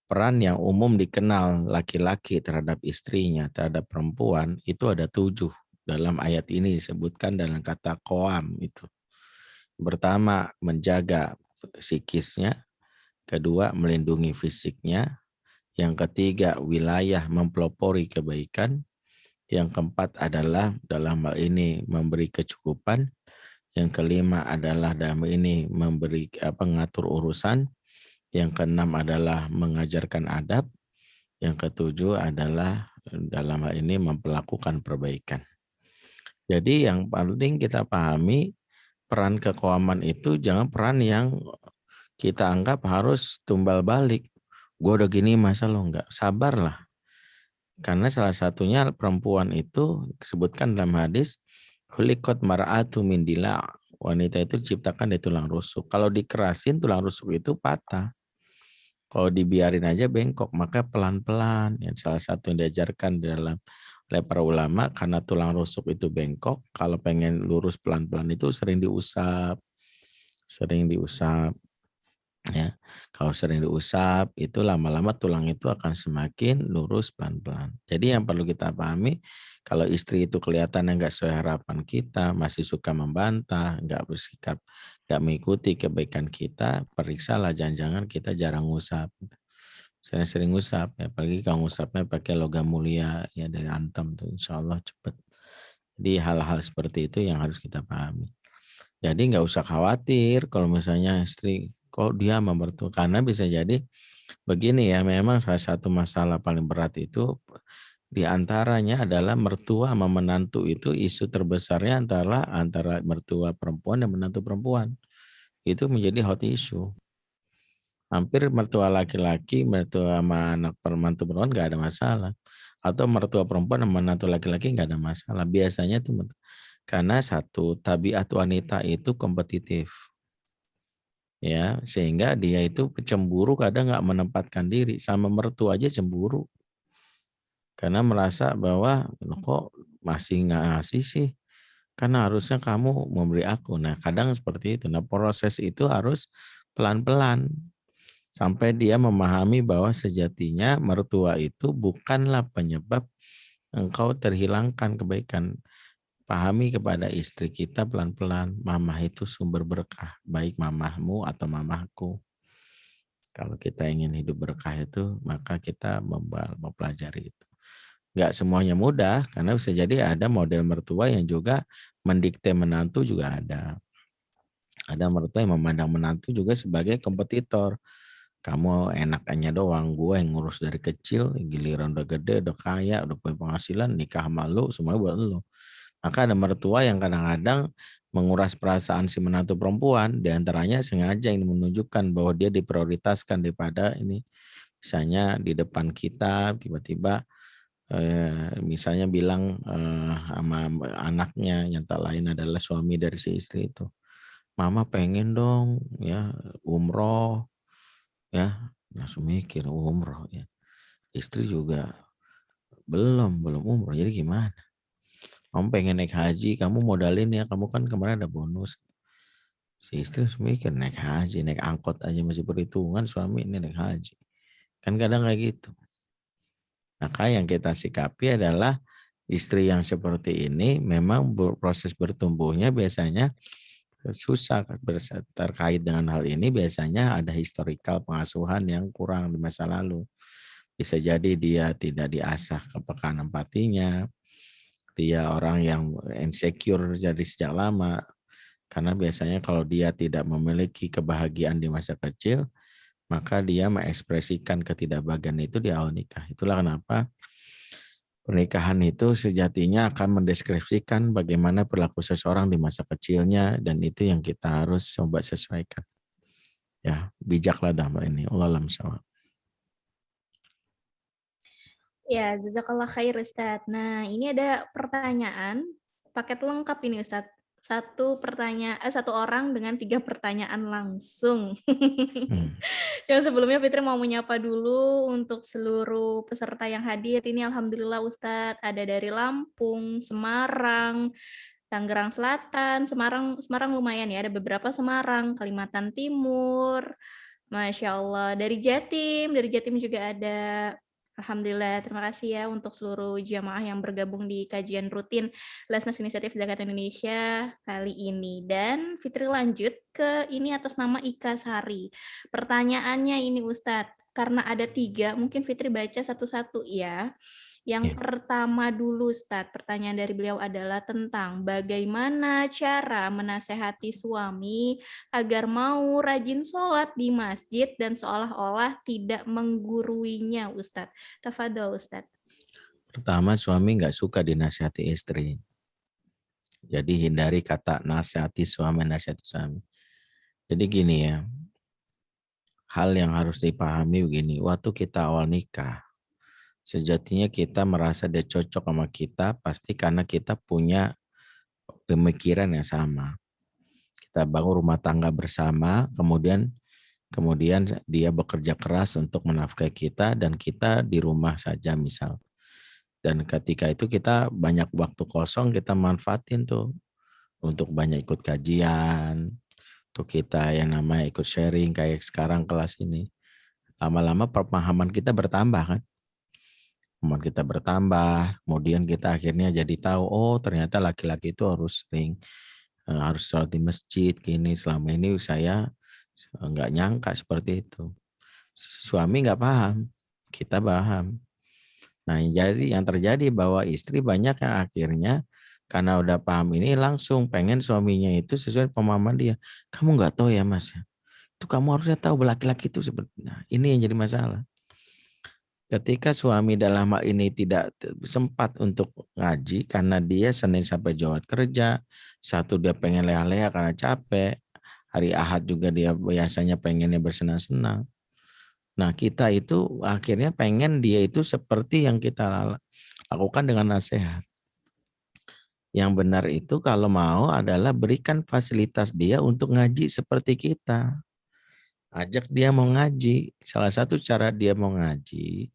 Peran yang umum dikenal laki-laki terhadap istrinya, terhadap perempuan, itu ada 7. Dalam ayat ini disebutkan dalam kata qawam itu. Pertama, menjaga psikisnya. Kedua, melindungi fisiknya. Yang ketiga, wilayah mempelopori kebaikan. Yang keempat adalah dalam hal ini memberi kecukupan. Yang kelima adalah dalam ini mengatur urusan. Yang keenam adalah mengajarkan adab. Yang ketujuh adalah dalam hal ini memperlakukan perbaikan. Jadi yang penting kita pahami, peran kekawaman itu jangan peran yang kita anggap harus tumbal balik. Gue udah gini masa lo enggak? Sabarlah. Karena salah satunya perempuan itu disebutkan dalam hadis, khuliqat mar'atu min dila'. Wanita itu diciptakan dari tulang rusuk. Kalau dikerasin tulang rusuk itu patah. Kalau dibiarin aja bengkok, maka pelan-pelan. Yang salah satu yang diajarkan oleh para ulama, karena tulang rusuk itu bengkok, kalau pengen lurus pelan-pelan itu sering diusap. Ya, kalau sering diusap itu lama-lama tulang itu akan semakin lurus pelan-pelan. Jadi yang perlu kita pahami, kalau istri itu kelihatannya nggak sesuai harapan kita, masih suka membantah, nggak bersikap, nggak mengikuti kebaikan kita, periksalah, jangan-jangan kita jarang ngusap. Saya sering ngusap, ya, apalagi kalau ngusapnya pakai logam mulia ya dari antam tuh, insya Allah cepat. Jadi hal-hal seperti itu yang harus kita pahami. Jadi nggak usah khawatir kalau misalnya istri kok dia mempertua, karena bisa jadi begini ya, memang salah satu masalah paling berat itu di antaranya adalah mertua sama menantu, itu isu terbesarnya antara mertua perempuan dan menantu perempuan. Itu menjadi hot issue. Hampir mertua laki-laki, mertua sama anak menantu perempuan nggak ada masalah. Atau mertua perempuan sama menantu laki-laki nggak ada masalah. Biasanya itu karena satu, tabiat wanita itu kompetitif. Ya, sehingga dia itu cemburu, kadang nggak menempatkan diri, sama mertua aja cemburu karena merasa bahwa kok masih nggak ngasih sih, karena harusnya kamu memberi aku. Nah kadang seperti itu. Nah proses itu harus pelan-pelan sampai dia memahami bahwa sejatinya mertua itu bukanlah penyebab engkau terhilangkan kebaikan. Pahami kepada istri kita pelan-pelan, mamah itu sumber berkah, baik mamahmu atau mamahku. Kalau kita ingin hidup berkah itu, maka kita mempelajari itu. Nggak semuanya mudah, karena bisa jadi ada model mertua yang juga mendikte menantu juga ada. Ada mertua yang memandang menantu juga sebagai kompetitor. Kamu enakannya doang, gue yang ngurus dari kecil, giliran udah gede, udah kaya, udah punya penghasilan, nikah malu, semua buat lu. Maka ada mertua yang kadang-kadang menguras perasaan si menantu perempuan, diantaranya sengaja ini menunjukkan bahwa dia diprioritaskan daripada ini. Misalnya di depan kita tiba-tiba misalnya bilang sama anaknya yang tak lain adalah suami dari si istri itu, mama pengen dong ya umroh ya, langsung mikir umroh ya, istri juga belum umroh, jadi gimana? Kamu pengen naik haji, kamu modalin ya, kamu kan kemarin ada bonus. Si istri harus mikir naik haji, naik angkot aja masih perhitungan, suami ini naik haji. Kan kadang kayak gitu. Maka yang kita sikapi adalah istri yang seperti ini memang proses bertumbuhnya biasanya susah terkait dengan hal ini, biasanya ada historikal pengasuhan yang kurang di masa lalu. Bisa jadi dia tidak diasah kepekaan empatinya, dia orang yang insecure jadi sejak lama, karena biasanya kalau dia tidak memiliki kebahagiaan di masa kecil, maka dia mengekspresikan ketidakbahagiaan itu di awal nikah. Itulah kenapa pernikahan itu sejatinya akan mendeskripsikan bagaimana perilaku seseorang di masa kecilnya, dan itu yang kita harus coba sesuaikan. Ya, bijaklah dah Mbak ini. Allah alam sawab. Ya, jazakallah khair Ustadz. Nah, ini ada pertanyaan, paket lengkap ini Ustadz. Satu orang dengan 3 pertanyaan langsung. Yang sebelumnya Fitri mau menyapa dulu untuk seluruh peserta yang hadir. Ini Alhamdulillah Ustadz, ada dari Lampung, Semarang, Tangerang Selatan, Semarang lumayan ya, ada beberapa Semarang, Kalimantan Timur, Masya Allah. Dari Jatim juga ada. Alhamdulillah, terima kasih ya untuk seluruh jamaah yang bergabung di kajian rutin Lesnas Inisiatif Zakat Indonesia kali ini. Dan Fitri lanjut ke ini atas nama Ika Sari. Pertanyaannya ini Ustadz, karena ada 3, mungkin Fitri baca satu-satu ya. Yang pertama dulu, Ustadz, pertanyaan dari beliau adalah tentang bagaimana cara menasehati suami agar mau rajin sholat di masjid dan seolah-olah tidak mengguruinya, Ustadz. Tafadhol, Ustadz. Pertama, suami nggak suka dinasihati istri. Jadi hindari kata nasihati suami. Jadi gini ya, hal yang harus dipahami begini, waktu kita awal nikah, sejatinya kita merasa dia cocok sama kita pasti karena kita punya pemikiran yang sama. Kita bangun rumah tangga bersama, kemudian dia bekerja keras untuk menafkahi kita dan kita di rumah saja misal. Dan ketika itu kita banyak waktu kosong, kita manfaatin tuh untuk banyak ikut kajian, untuk kita yang namanya ikut sharing kayak sekarang kelas ini. Lama-lama pemahaman kita bertambah kan. Pemahaman kita bertambah, kemudian kita akhirnya jadi tahu, oh ternyata laki-laki itu harus sering harus sholat di masjid gini. Selama ini saya nggak nyangka seperti itu. Suami nggak paham, kita paham. Nah, yang terjadi bahwa istri banyak yang akhirnya karena udah paham ini langsung pengen suaminya itu sesuai pemahaman dia. Kamu nggak tahu ya Mas, itu kamu harusnya tahu laki-laki itu seperti. Nah, ini yang jadi masalah. Ketika suami dalam hal ini tidak sempat untuk ngaji karena dia Senin sampai Jumat kerja, satu dia pengen leha-leha karena capek, hari Ahad juga dia biasanya pengennya bersenang-senang. Nah, kita itu akhirnya pengen dia itu seperti yang kita lakukan dengan nasihat. Yang benar itu kalau mau adalah berikan fasilitas dia untuk ngaji seperti kita. Ajak dia mau ngaji. Salah satu cara dia mau ngaji,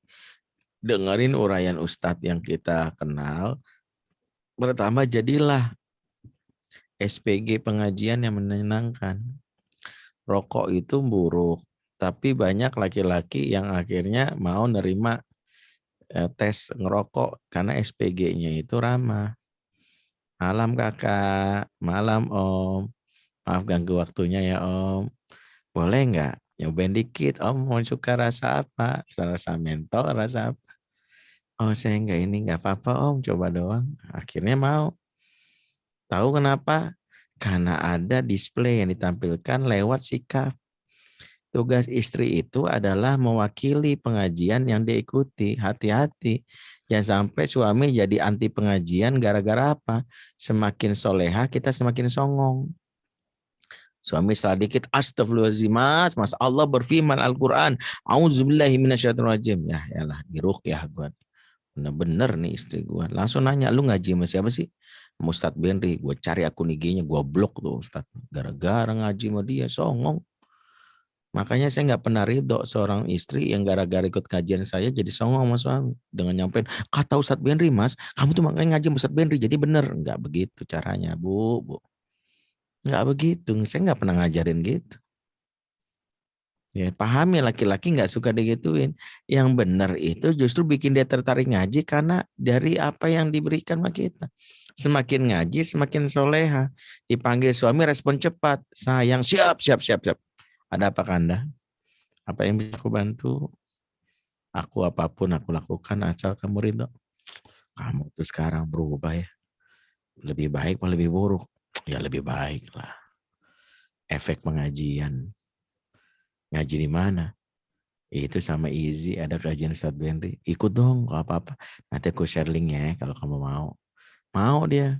dengerin uraian ustadz yang kita kenal. Pertama, jadilah SPG pengajian yang menyenangkan. Rokok itu buruk, tapi banyak laki-laki yang akhirnya mau nerima tes ngerokok karena SPG-nya itu ramah. Malam kakak, malam om, maaf ganggu waktunya ya om. Boleh nggak Nyobain dikit, Om mau suka rasa apa? Rasa mentol, rasa apa? Oh saya enggak ini, enggak apa-apa Om, coba doang. Akhirnya mau. Tahu kenapa? Karena ada display yang ditampilkan lewat sikap. Tugas istri itu adalah mewakili pengajian yang diikuti. Hati-hati. Jangan sampai suami jadi anti pengajian gara-gara apa? Semakin soleha kita semakin songong. Suami salah dikit, astagfirullahaladzim, mas Allah berfirman Al-Quran, auzubillahi minasyaitonirrajim. Ya yalah, diruqyah gue. Bener-bener nih istri gue. Langsung nanya, lu ngaji sama siapa sih? Sama Ustadz Benri. Gue cari akun IG-nya, gue blok tuh Ustadz. Gara-gara ngaji sama dia, songong. Makanya saya nggak pernah ridho seorang istri yang gara-gara ikut kajian saya jadi songong sama suami. Dengan nyampein, kata Ustadz Benri mas, kamu tuh makanya ngaji sama Ustadz Benri, jadi bener. Nggak begitu caranya, Bu. Nggak begitu, saya nggak pernah ngajarin gitu. Ya, pahami laki-laki nggak suka digituin. Yang benar itu justru bikin dia tertarik ngaji karena dari apa yang diberikan sama kita. Semakin ngaji, semakin soleha. Dipanggil suami respon cepat. Sayang, siap. Ada apa Kanda? Apa yang bisa aku bantu? Aku apapun aku lakukan asal kamu ridho. Kamu tuh sekarang berubah ya. Lebih baik atau lebih buruk? Ya lebih baik lah. Efek pengajian. Ngaji di mana? Itu sama Izzy ada kajian Ustadz Benri. Ikut dong kalau apa-apa. Nanti aku share linknya kalau kamu mau. Mau dia.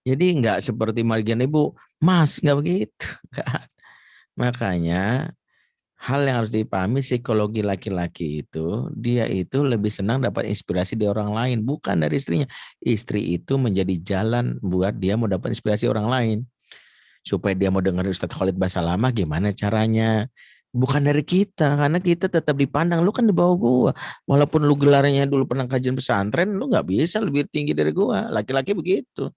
Jadi nggak seperti Margian Ibu. Mas, nggak begitu. Makanya hal yang harus dipahami psikologi laki-laki itu, dia itu lebih senang dapat inspirasi dari orang lain, bukan dari istrinya. Istri itu menjadi jalan buat dia mau dapat inspirasi orang lain. Supaya dia mau dengerin Ustadz Khalid Basalamah gimana caranya. Bukan dari kita, karena kita tetap dipandang, lu kan di bawah gua. Walaupun lu gelarnya dulu pernah kajian pesantren, lu nggak bisa lebih tinggi dari gua. Laki-laki begitu.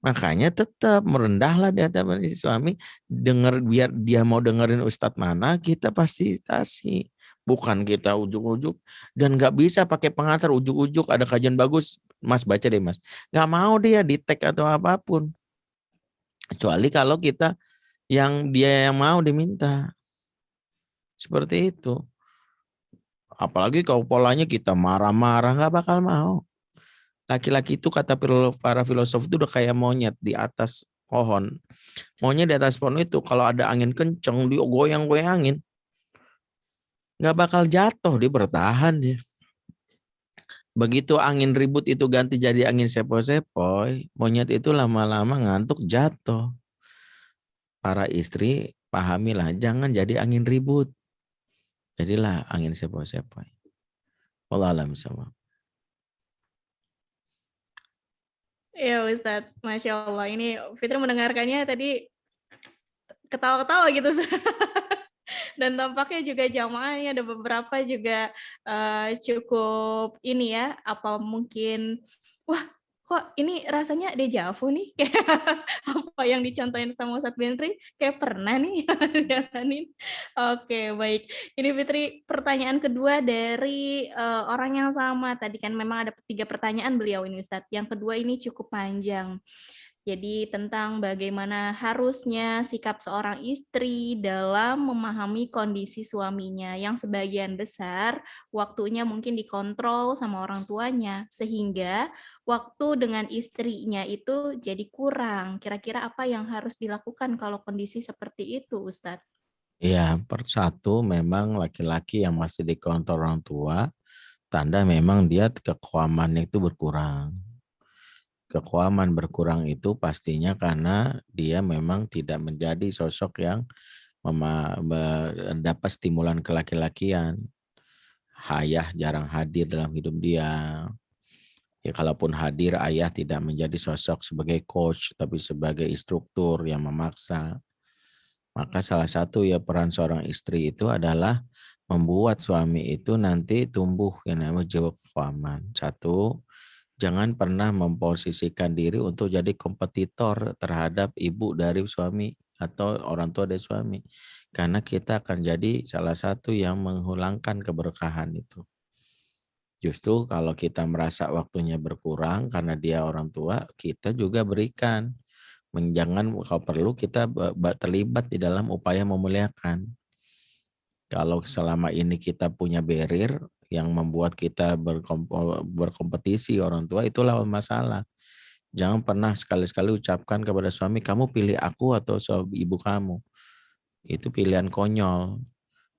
Makanya tetap merendahlah di hadapan suami, denger biar dia mau dengerin Ustadz mana, kita pasti kasih. Bukan kita ujuk-ujuk dan nggak bisa pakai pengantar ujuk-ujuk ada kajian bagus, Mas baca deh Mas. Nggak mau dia di tag atau apapun. Kecuali kalau kita yang dia yang mau diminta. Seperti itu. Apalagi kalau polanya kita marah-marah, nggak bakal mau. Laki-laki itu kata para filosof itu udah kayak monyet di atas pohon. Monyet di atas pohon itu kalau ada angin kenceng, dia goyang-goyangin. Nggak bakal jatuh, dia bertahan dia. Begitu angin ribut itu ganti jadi angin sepoi-sepoi, monyet itu lama-lama ngantuk jatuh. Para istri, pahamilah, jangan jadi angin ribut. Jadilah angin sepoi-sepoi. Wallahu a'lam bishawab. Ya Ustadz, Masya Allah. Ini Fitri mendengarkannya tadi ketawa-ketawa gitu. Dan tampaknya juga jamaahnya ada beberapa juga cukup ini ya, apa mungkin, wah kok ini rasanya deja vu nih, apa yang dicontohin sama Ustadz Bentri, kayak pernah nih jalanin. Oke, baik. Ini Fitri, pertanyaan kedua dari orang yang sama. Tadi kan memang ada 3 pertanyaan beliau ini Ustadz. Yang kedua ini cukup panjang. Jadi tentang bagaimana harusnya sikap seorang istri dalam memahami kondisi suaminya yang sebagian besar waktunya mungkin dikontrol sama orang tuanya, sehingga waktu dengan istrinya itu jadi kurang. Kira-kira apa yang harus dilakukan kalau kondisi seperti itu, Ustadz? Ya, satu memang laki-laki yang masih dikontrol orang tua, tanda memang dia kekuamannya itu berkurang. Kekuaman berkurang itu pastinya karena dia memang tidak menjadi sosok yang mendapat stimulan kelaki-lakian. Ayah jarang hadir dalam hidup dia. Ya, kalaupun hadir, ayah tidak menjadi sosok sebagai coach, tapi sebagai instruktur yang memaksa. Maka salah satu ya peran seorang istri itu adalah membuat suami itu nanti tumbuh yang namanya jiwa kekuaman. Satu, jangan pernah memposisikan diri untuk jadi kompetitor terhadap ibu dari suami atau orang tua dari suami. Karena kita akan jadi salah satu yang menghilangkan keberkahan itu. Justru kalau kita merasa waktunya berkurang karena dia orang tua, kita juga berikan. Jangan kalau perlu kita terlibat di dalam upaya memuliakan. Kalau selama ini kita punya barrier yang membuat kita berkompetisi orang tua, itulah masalah. Jangan pernah sekali-sekali ucapkan kepada suami, kamu pilih aku atau ibu kamu. Itu pilihan konyol.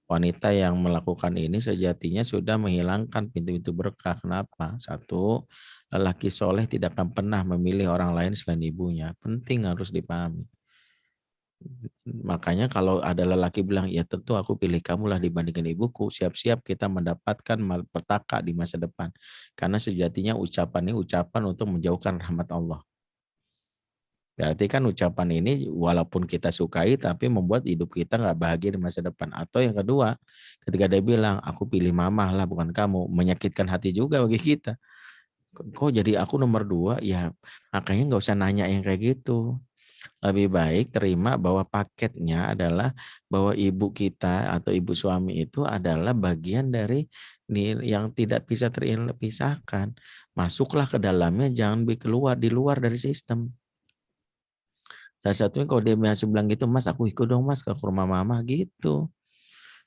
Wanita yang melakukan ini sejatinya sudah menghilangkan pintu-pintu berkah. Kenapa? Satu, lelaki soleh tidak akan pernah memilih orang lain selain ibunya. Penting, harus dipahami. Makanya kalau ada lelaki bilang, ya tentu aku pilih kamu lah dibandingkan ibuku, siap-siap kita mendapatkan malapetaka di masa depan. Karena sejatinya ucapan ini ucapan untuk menjauhkan rahmat Allah. Berarti kan ucapan ini walaupun kita sukai tapi membuat hidup kita nggak bahagia di masa depan. Atau yang kedua, ketika dia bilang, aku pilih mama lah bukan kamu, menyakitkan hati juga bagi kita. Kok jadi aku nomor 2? Ya makanya nggak usah nanya yang kayak gitu. Lebih baik terima bahwa paketnya adalah bahwa ibu kita atau ibu suami itu adalah bagian dari yang tidak bisa terpisahkan. Masuklah ke dalamnya, jangan keluar di luar dari sistem. Salah satunya kalau dia masih bilang gitu, Mas aku ikut dong Mas ke rumah mama gitu.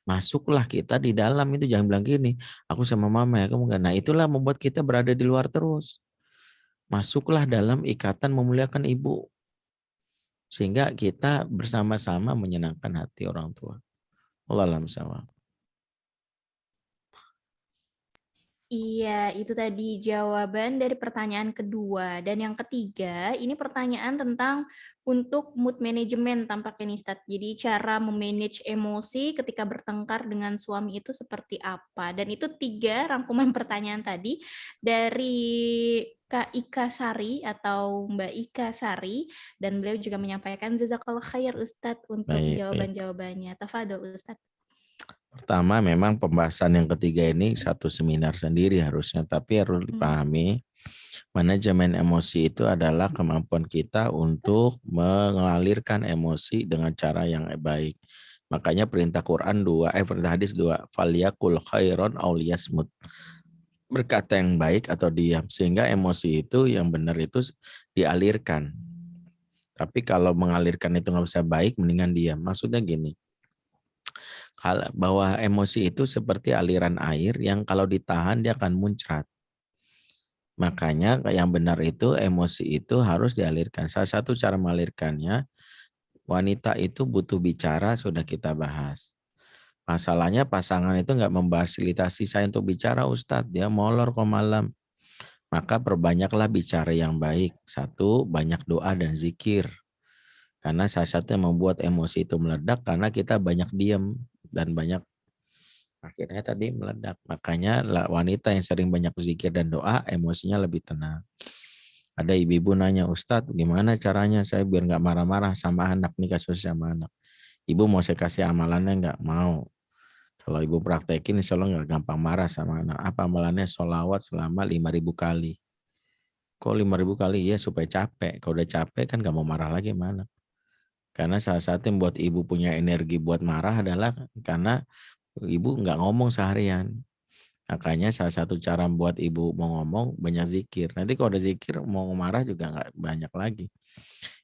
Masuklah kita di dalam itu, jangan bilang gini, aku sama mama ya, kamu enggak. Nah itulah membuat kita berada di luar terus. Masuklah dalam ikatan memuliakan ibu. Sehingga kita bersama-sama menyenangkan hati orang tua. Wallahu a'lam bishawab. Iya, itu tadi jawaban dari pertanyaan kedua. Dan yang ketiga, ini pertanyaan tentang untuk mood management tampaknya nih, Ustaz. Jadi cara memanage emosi ketika bertengkar dengan suami itu seperti apa? Dan itu 3 rangkuman pertanyaan tadi dari Kak Ika Sari atau Mbak Ika Sari. Dan beliau juga menyampaikan jazakallah khair Ustaz untuk Baik, baik. jawaban-jawabannya. Tafadhol Ustaz. Pertama memang pembahasan yang ketiga ini satu seminar sendiri harusnya, tapi harus dipahami manajemen emosi itu adalah kemampuan kita untuk mengalirkan emosi dengan cara yang baik. Makanya perintah Quran perintah hadis 2, falyakul khairon aw liyasmut. Berkata yang baik atau diam, sehingga emosi itu yang benar itu dialirkan. Tapi kalau mengalirkan itu nggak bisa baik, mendingan diam. Maksudnya gini, bahwa emosi itu seperti aliran air yang kalau ditahan dia akan muncrat. Makanya yang benar itu emosi itu harus dialirkan. Salah satu cara mengalirkannya, wanita itu butuh bicara, sudah kita bahas. Masalahnya pasangan itu nggak memfasilitasi saya untuk bicara, Ustadz. Dia molor kok malam. Maka perbanyaklah bicara yang baik. Satu, banyak doa dan zikir. Karena salah satu yang membuat emosi itu meledak karena kita banyak diam dan banyak akhirnya tadi meledak. Makanya wanita yang sering banyak zikir dan doa emosinya lebih tenang. Ada ibu-ibu nanya, Ustadz gimana caranya saya biar nggak marah-marah sama anak nih, kasus sama anak. Ibu mau saya kasih amalannya? Nggak mau. Kalau ibu praktekin insya Allah nggak gampang marah sama anak. Apa amalannya? Sholawat selama 5.000 kali. Kok 5.000 kali? Ya supaya capek. Kalau udah capek kan nggak mau marah lagi sama anak. Karena salah satu yang buat ibu punya energi buat marah adalah karena ibu nggak ngomong seharian. Makanya salah satu cara buat ibu mau ngomong banyak zikir. Nanti kalau ada zikir mau marah juga nggak banyak lagi.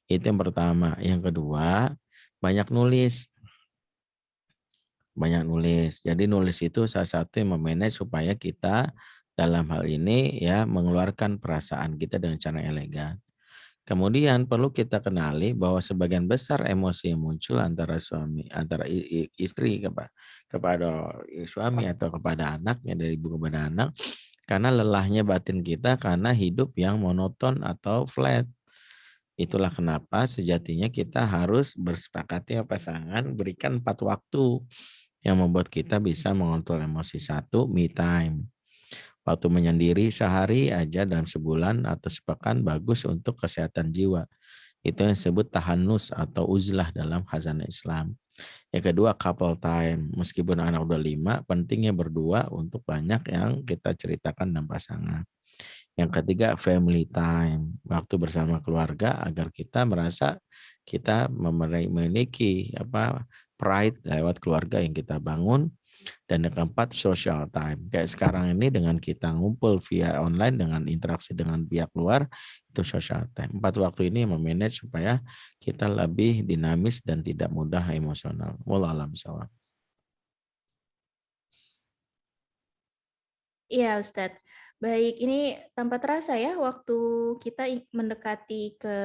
Itu yang pertama. Yang kedua, banyak nulis. Banyak nulis. Jadi nulis itu salah satu yang memanage supaya kita dalam hal ini ya mengeluarkan perasaan kita dengan cara elegan. Kemudian perlu kita kenali bahwa sebagian besar emosi yang muncul antara istri kepada suami atau kepada anaknya, dari ibu kepada anak, karena lelahnya batin kita karena hidup yang monoton atau flat. Itulah kenapa sejatinya kita harus bersepakati pasangan berikan 4 waktu yang membuat kita bisa mengontrol emosi. 1, me time. Waktu menyendiri sehari aja dalam sebulan atau sepekan bagus untuk kesehatan jiwa. Itu yang disebut tahanus atau uzlah dalam khazanah Islam. Yang kedua, couple time. Meskipun anak udah 5, pentingnya berdua untuk banyak yang kita ceritakan dan pasangan. Yang ketiga, family time. Waktu bersama keluarga agar kita merasa kita memiliki pride lewat keluarga yang kita bangun. Dan yang keempat, social time. Kayak sekarang ini dengan kita ngumpul via online dengan interaksi dengan pihak luar, itu social time. 4 waktu ini memanage supaya kita lebih dinamis dan tidak mudah emosional. Wallahu a'lam bishawab. Iya, Ustadz. Baik, ini tanpa terasa ya waktu kita mendekati ke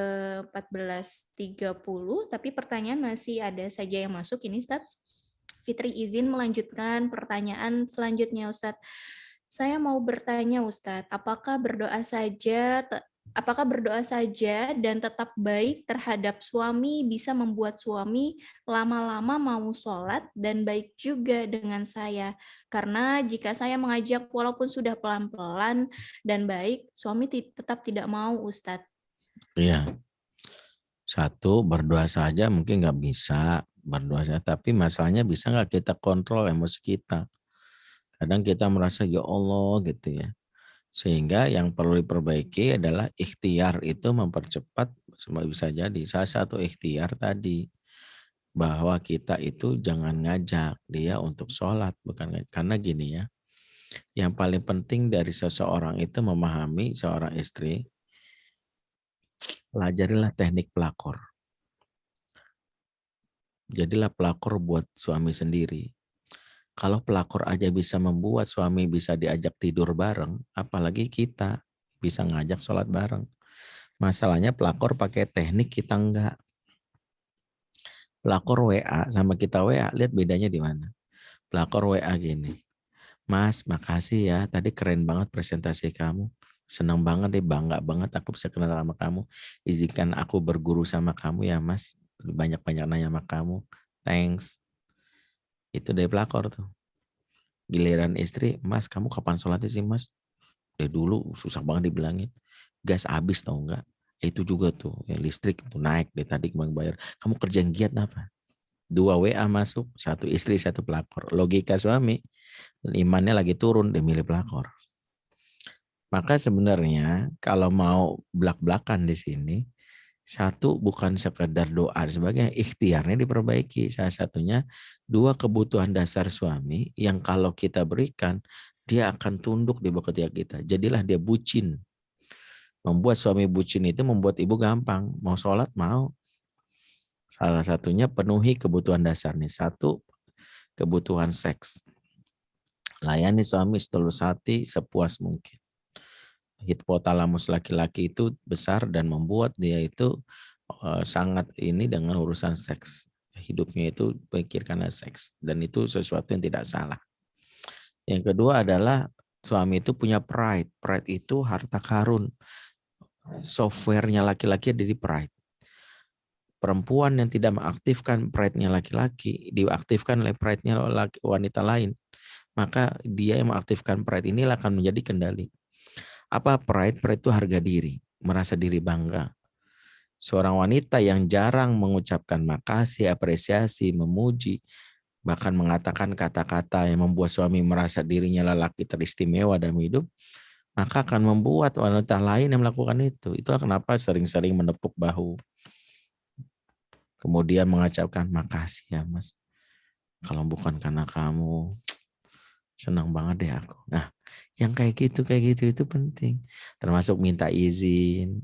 14.30, tapi pertanyaan masih ada saja yang masuk ini, Ustadz. Fitri izin melanjutkan pertanyaan selanjutnya, Ustadz. Saya mau bertanya, Ustadz, apakah berdoa saja dan tetap baik terhadap suami bisa membuat suami lama-lama mau sholat dan baik juga dengan saya? Karena jika saya mengajak walaupun sudah pelan-pelan dan baik, suami tetap tidak mau, Ustadz. Iya. Satu, berdoa saja mungkin nggak bisa berdoa saja, tapi masalahnya bisa nggak kita kontrol emosi kita. Kadang kita merasa ya Allah gitu ya. Sehingga yang perlu diperbaiki adalah ikhtiar itu mempercepat, semua bisa jadi. Salah satu ikhtiar tadi bahwa kita itu jangan ngajak dia untuk sholat, bukan karena gini ya. Yang paling penting dari seseorang itu memahami seorang istri, pelajarilah teknik pelakor. Jadilah pelakor buat suami sendiri. Kalau pelakor aja bisa membuat suami bisa diajak tidur bareng, apalagi kita bisa ngajak sholat bareng. Masalahnya pelakor pakai teknik, kita enggak. Pelakor WA sama kita WA, lihat bedanya di mana. Pelakor WA gini, Mas, makasih ya, tadi keren banget presentasi kamu. Senang banget deh, bangga banget aku bisa kenal sama kamu. Izinkan aku berguru sama kamu ya Mas. Banyak-banyak nanya sama kamu. Thanks. Itu dari pelakor tuh. Giliran istri, Mas kamu kapan sholatnya sih Mas? Dari dulu susah banget dibilangin. Gas habis tau enggak? Itu juga tuh, ya listrik tuh naik deh tadi kemarin bayar. Kamu kerjaan giat apa? 2 WA masuk, satu istri, satu pelakor. Logika suami, imannya lagi turun, dia milih pelakor. Maka sebenarnya kalau mau belak-belakan di sini, satu bukan sekedar doa dan sebagainya, ikhtiarnya diperbaiki. Salah satunya 2 kebutuhan dasar suami yang kalau kita berikan, dia akan tunduk di bawah ketiak kita. Jadilah dia bucin. Membuat suami bucin itu membuat ibu gampang. Mau sholat, mau. Salah satunya penuhi kebutuhan dasar nih. Satu, kebutuhan seks. Layani suami setulus hati, sepuas mungkin. Hipotalamus laki-laki itu besar dan membuat dia itu sangat ini dengan urusan seks. Hidupnya itu pikirkan seks. Dan itu sesuatu yang tidak salah. Yang kedua adalah suami itu punya pride. Pride itu harta karun. Softwarenya laki-laki ada di pride. Perempuan yang tidak mengaktifkan pride-nya laki-laki, diaktifkan oleh pride-nya wanita lain. Maka dia yang mengaktifkan pride inilah akan menjadi kendali. Apa pride? Pride itu harga diri, merasa diri bangga. Seorang wanita yang jarang mengucapkan makasih, apresiasi, memuji, bahkan mengatakan kata-kata yang membuat suami merasa dirinya lelaki teristimewa dalam hidup, maka akan membuat wanita lain yang melakukan itu. Itulah kenapa sering-sering menepuk bahu. Kemudian mengucapkan makasih ya Mas. Kalau bukan karena kamu, senang banget deh aku. Nah, yang kayak gitu itu penting. Termasuk minta izin.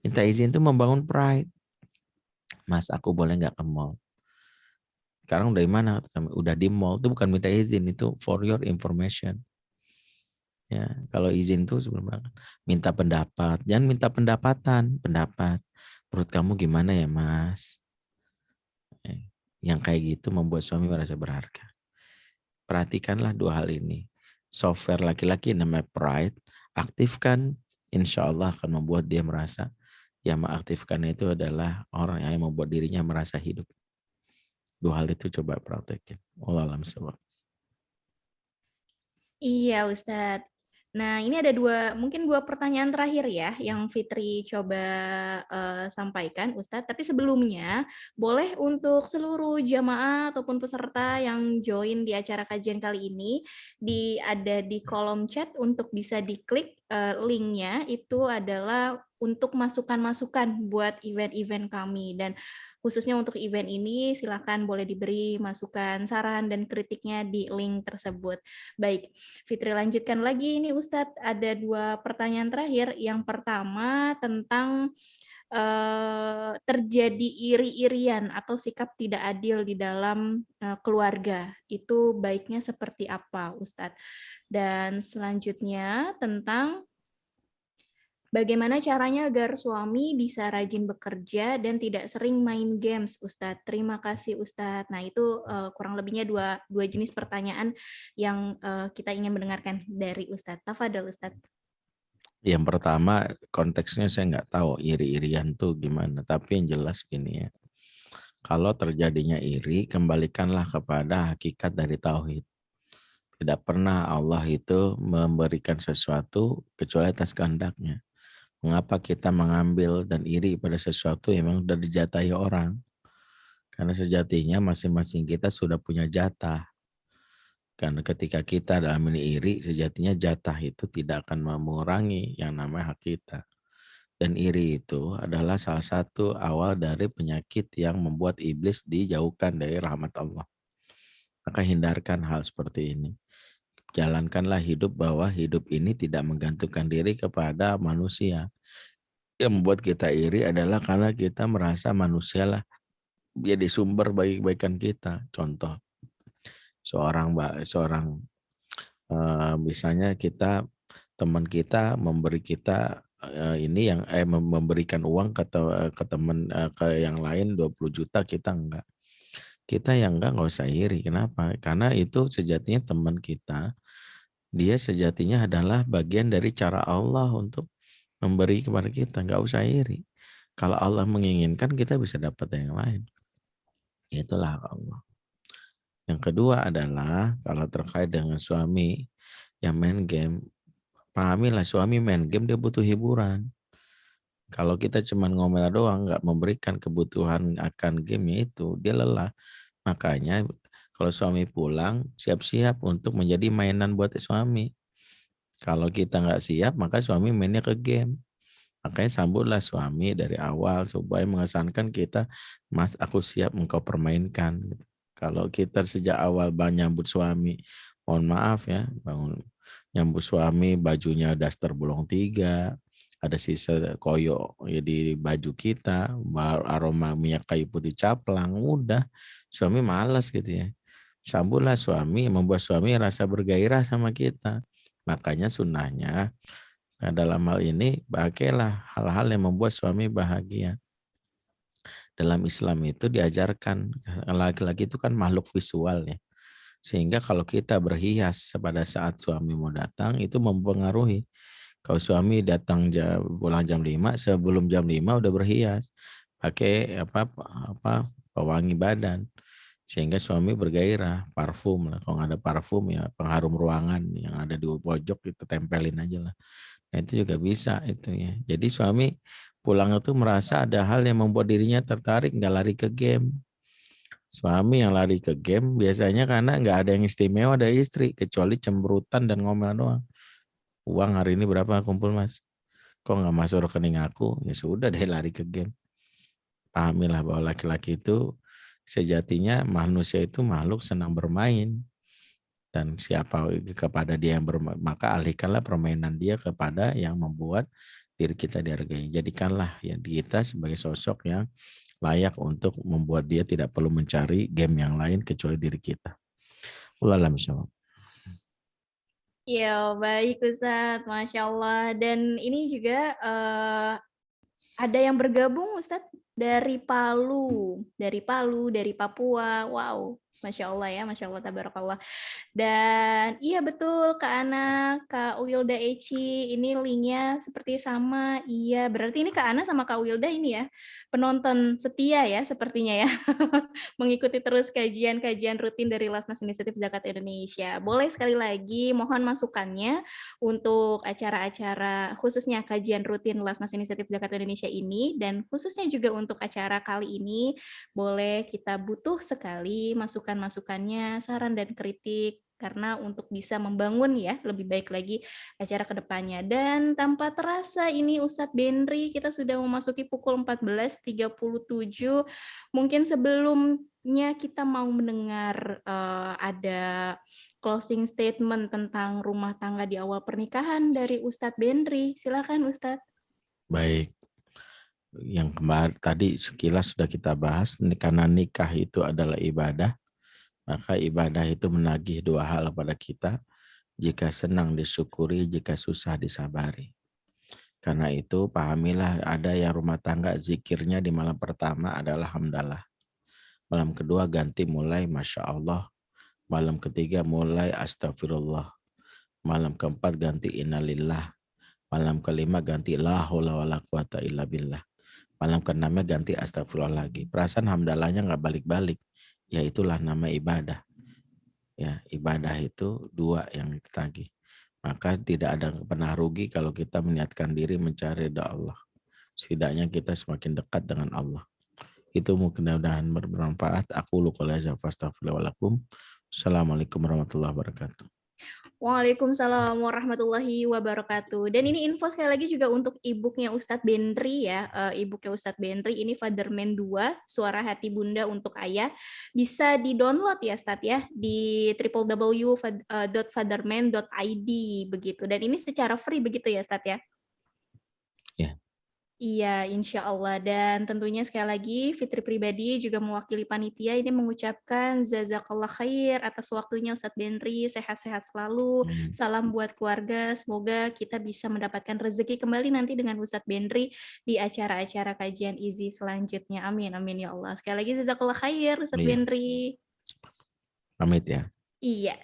Minta izin itu membangun pride. Mas, aku boleh nggak ke mall? Sekarang dari mana? Udah di mall. Itu bukan minta izin, itu for your information. Ya, kalau izin tuh sebelum minta pendapat. Jangan minta pendapatan, pendapat. Menurut kamu gimana ya, Mas? Yang kayak gitu membuat suami merasa berharga. Perhatikanlah 2 hal ini. Software laki-laki namanya pride, aktifkan, insya Allah akan membuat dia merasa yang mengaktifkan itu adalah orang yang membuat dirinya merasa hidup. 2 hal itu coba praktekin. Wallahu a'lam bishawab. Iya, Ustadz. Nah, ini ada mungkin dua pertanyaan terakhir ya yang Fitri coba sampaikan, Ustadz. Tapi sebelumnya, boleh untuk seluruh jamaah ataupun peserta yang join di acara kajian kali ini, ada di kolom chat untuk bisa diklik linknya, itu adalah untuk masukan-masukan buat event-event kami. Dan khususnya untuk event ini, silakan boleh diberi masukan, saran, dan kritiknya di link tersebut. Baik, Fitri lanjutkan lagi. Ini Ustadz ada 2 pertanyaan terakhir. Yang pertama tentang terjadi iri-irian atau sikap tidak adil di dalam keluarga. Itu baiknya seperti apa, Ustadz? Dan selanjutnya tentang bagaimana caranya agar suami bisa rajin bekerja dan tidak sering main games, Ustadz? Terima kasih, Ustadz. Nah, itu kurang lebihnya dua jenis pertanyaan yang kita ingin mendengarkan dari Ustadz. Tafadhol, Ustadz. Yang pertama, konteksnya saya nggak tahu iri-irian tuh gimana. Tapi yang jelas gini ya, kalau terjadinya iri, kembalikanlah kepada hakikat dari tauhid. Tidak pernah Allah itu memberikan sesuatu kecuali atas kehendaknya. Mengapa kita mengambil dan iri pada sesuatu yang memang sudah dijatahi orang? Karena sejatinya masing-masing kita sudah punya jatah. Karena ketika kita dalam ini iri, sejatinya jatah itu tidak akan mengurangi yang namanya hak kita. Dan iri itu adalah salah satu awal dari penyakit yang membuat iblis dijauhkan dari rahmat Allah. Maka hindarkan hal seperti ini. Jalankanlah hidup bahwa hidup ini tidak menggantungkan diri kepada manusia. Yang membuat kita iri adalah karena kita merasa manusia lah jadi sumber baik-baikan kita. Contoh, seorang misalnya teman kita memberi kita memberikan uang ke teman ke yang lain 20 juta, kita enggak. Kita yang enggak usah iri. Kenapa? Karena itu sejatinya teman kita, dia sejatinya adalah bagian dari cara Allah untuk memberi kepada kita, enggak usah iri. Kalau Allah menginginkan, kita bisa dapat yang lain. Itulah Allah. Yang kedua adalah kalau terkait dengan suami yang main game, pahamilah suami main game dia butuh hiburan. Kalau kita cuma ngomel doang, nggak memberikan kebutuhan akan game itu, dia lelah. Makanya kalau suami pulang, siap-siap untuk menjadi mainan buat suami. Kalau kita nggak siap, maka suami mainnya ke game. Makanya sambutlah suami dari awal supaya mengesankan kita, Mas, aku siap engkau permainkan. Kalau kita sejak awal nyambut suami, mohon maaf ya, nyambut suami bajunya daster bolong 3, ada sisa koyo ya di baju kita, aroma minyak kayu putih caplang, udah suami malas gitu ya. Sambutlah suami, membuat suami rasa bergairah sama kita. Makanya sunnahnya, nah, dalam hal ini pakailah hal-hal yang membuat suami bahagia. Dalam Islam itu diajarkan laki-laki itu kan makhluk visual ya. Sehingga kalau kita berhias pada saat suami mau datang itu mempengaruhi. Kalau suami datang pulang jam 5, sebelum jam 5 udah berhias. Pakai pewangi badan. Sehingga suami bergairah, parfum lah. Kalau nggak ada parfum ya pengharum ruangan yang ada di pojok kita tempelin aja lah. Nah, itu juga bisa itu ya. Jadi suami pulang itu merasa ada hal yang membuat dirinya tertarik, nggak lari ke game. Suami yang lari ke game biasanya karena nggak ada yang istimewa dari istri, kecuali cemberutan dan ngomel doang. Uang hari ini berapa kumpul Mas? Kok nggak masuk rekening aku? Ya sudah deh lari ke game. Pahamilah bahwa laki-laki itu sejatinya manusia itu makhluk senang bermain. Dan siapa kepada dia yang bermain, maka alihkanlah permainan dia kepada yang membuat diri kita dihargai. Jadikanlah ya kita sebagai sosok yang layak untuk membuat dia tidak perlu mencari game yang lain kecuali diri kita. Wallahualam bishawab. Ya, baik Ustadz. Masya Allah. Dan ini juga ada yang bergabung Ustadz dari Palu, dari Papua. Wow, Masya Allah ya, Masya Allah, tabarakallah. Dan iya betul Kak Ana, Kak Wilda Eci, ini linknya seperti sama. Iya, berarti ini Kak Ana sama Kak Wilda ini ya, penonton setia ya sepertinya ya. Mengikuti terus kajian-kajian rutin dari Lasnas Inisiatif Zakat Indonesia. Boleh sekali lagi mohon masukannya untuk acara-acara khususnya kajian rutin Lasnas Inisiatif Zakat Indonesia ini, dan khususnya juga untuk acara kali ini, boleh kita butuh sekali masukan-masukannya, saran dan kritik, karena untuk bisa membangun ya lebih baik lagi acara kedepannya. Dan tanpa terasa ini Ustadz Benri, kita sudah memasuki pukul 14.37. Mungkin sebelumnya kita mau mendengar ada closing statement tentang rumah tangga di awal pernikahan dari Ustadz Benri. Silakan Ustadz. Baik, yang kemarin tadi sekilas sudah kita bahas, karena nikah itu adalah ibadah, maka ibadah itu menagih dua hal pada kita, jika senang disyukuri, jika susah disabari. Karena itu pahamilah, ada yang rumah tangga zikirnya di malam pertama adalah hamdalah. Malam kedua ganti mulai Masya Allah. Malam ketiga mulai astagfirullah. Malam keempat ganti innalillah. Malam kelima ganti la haula wala quwata illa billah. Malam keenamnya ganti astagfirullah lagi. Perasaan hamdalahnya nggak balik-balik. Ya itulah nama ibadah. Ya, ibadah itu dua yang ditagih. Maka tidak ada pernah rugi kalau kita meniatkan diri mencari ridha Allah. Setidaknya kita semakin dekat dengan Allah. Itu mudah-mudahan bermanfaat. Aku qouli hadza fastaghfiru lakum. Assalamualaikum warahmatullahi wabarakatuh. Waalaikumsalam warahmatullahi wabarakatuh. Dan ini info sekali lagi juga untuk e-booknya Ustadz Benri ya. E-booknya Ustadz Benri ini Fatherman 2, Suara Hati Bunda untuk Ayah. Bisa di-download ya Ustadz ya di www.fatherman.id begitu. Dan ini secara free begitu ya Ustadz ya. Ya. Iya, insya Allah. Dan tentunya sekali lagi, Fitri pribadi juga mewakili panitia ini mengucapkan jazakallah khair atas waktunya Ustadz Benri, sehat-sehat selalu. Salam buat keluarga, semoga kita bisa mendapatkan rezeki kembali nanti dengan Ustadz Benri di acara-acara kajian IZI selanjutnya. Amin, amin ya Allah. Sekali lagi jazakallah khair Ustadz Benri. Pamit ya. Iya.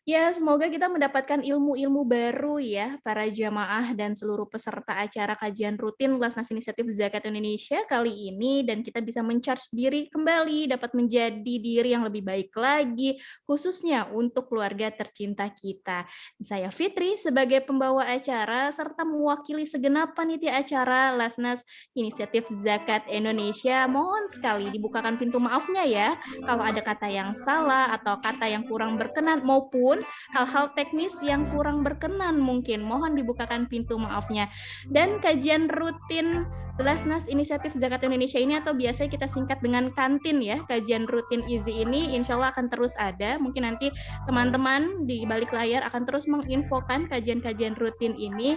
Ya, semoga kita mendapatkan ilmu-ilmu baru ya, para jamaah dan seluruh peserta acara kajian rutin Lasnas Inisiatif Zakat Indonesia kali ini, dan kita bisa men-charge diri kembali, dapat menjadi diri yang lebih baik lagi, khususnya untuk keluarga tercinta kita. Saya Fitri sebagai pembawa acara, serta mewakili segenap panitia acara Lasnas Inisiatif Zakat Indonesia, mohon sekali dibukakan pintu maafnya ya, kalau ada kata yang salah atau kata yang kurang berkenan, maupun hal-hal teknis yang kurang berkenan mungkin, mohon dibukakan pintu maafnya. Dan kajian rutin Lasnas Inisiatif Zakat Indonesia ini, atau biasanya kita singkat dengan kantin ya, kajian rutin IZI ini insya Allah akan terus ada. Mungkin nanti teman-teman di balik layar akan terus menginfokan kajian-kajian rutin ini.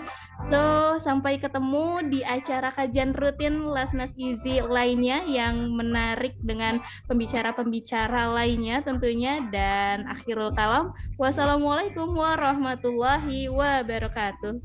So, sampai ketemu di acara kajian rutin Lasnas IZI lainnya yang menarik dengan pembicara-pembicara lainnya tentunya. Dan akhirul kalam, wassalamualaikum warahmatullahi wabarakatuh.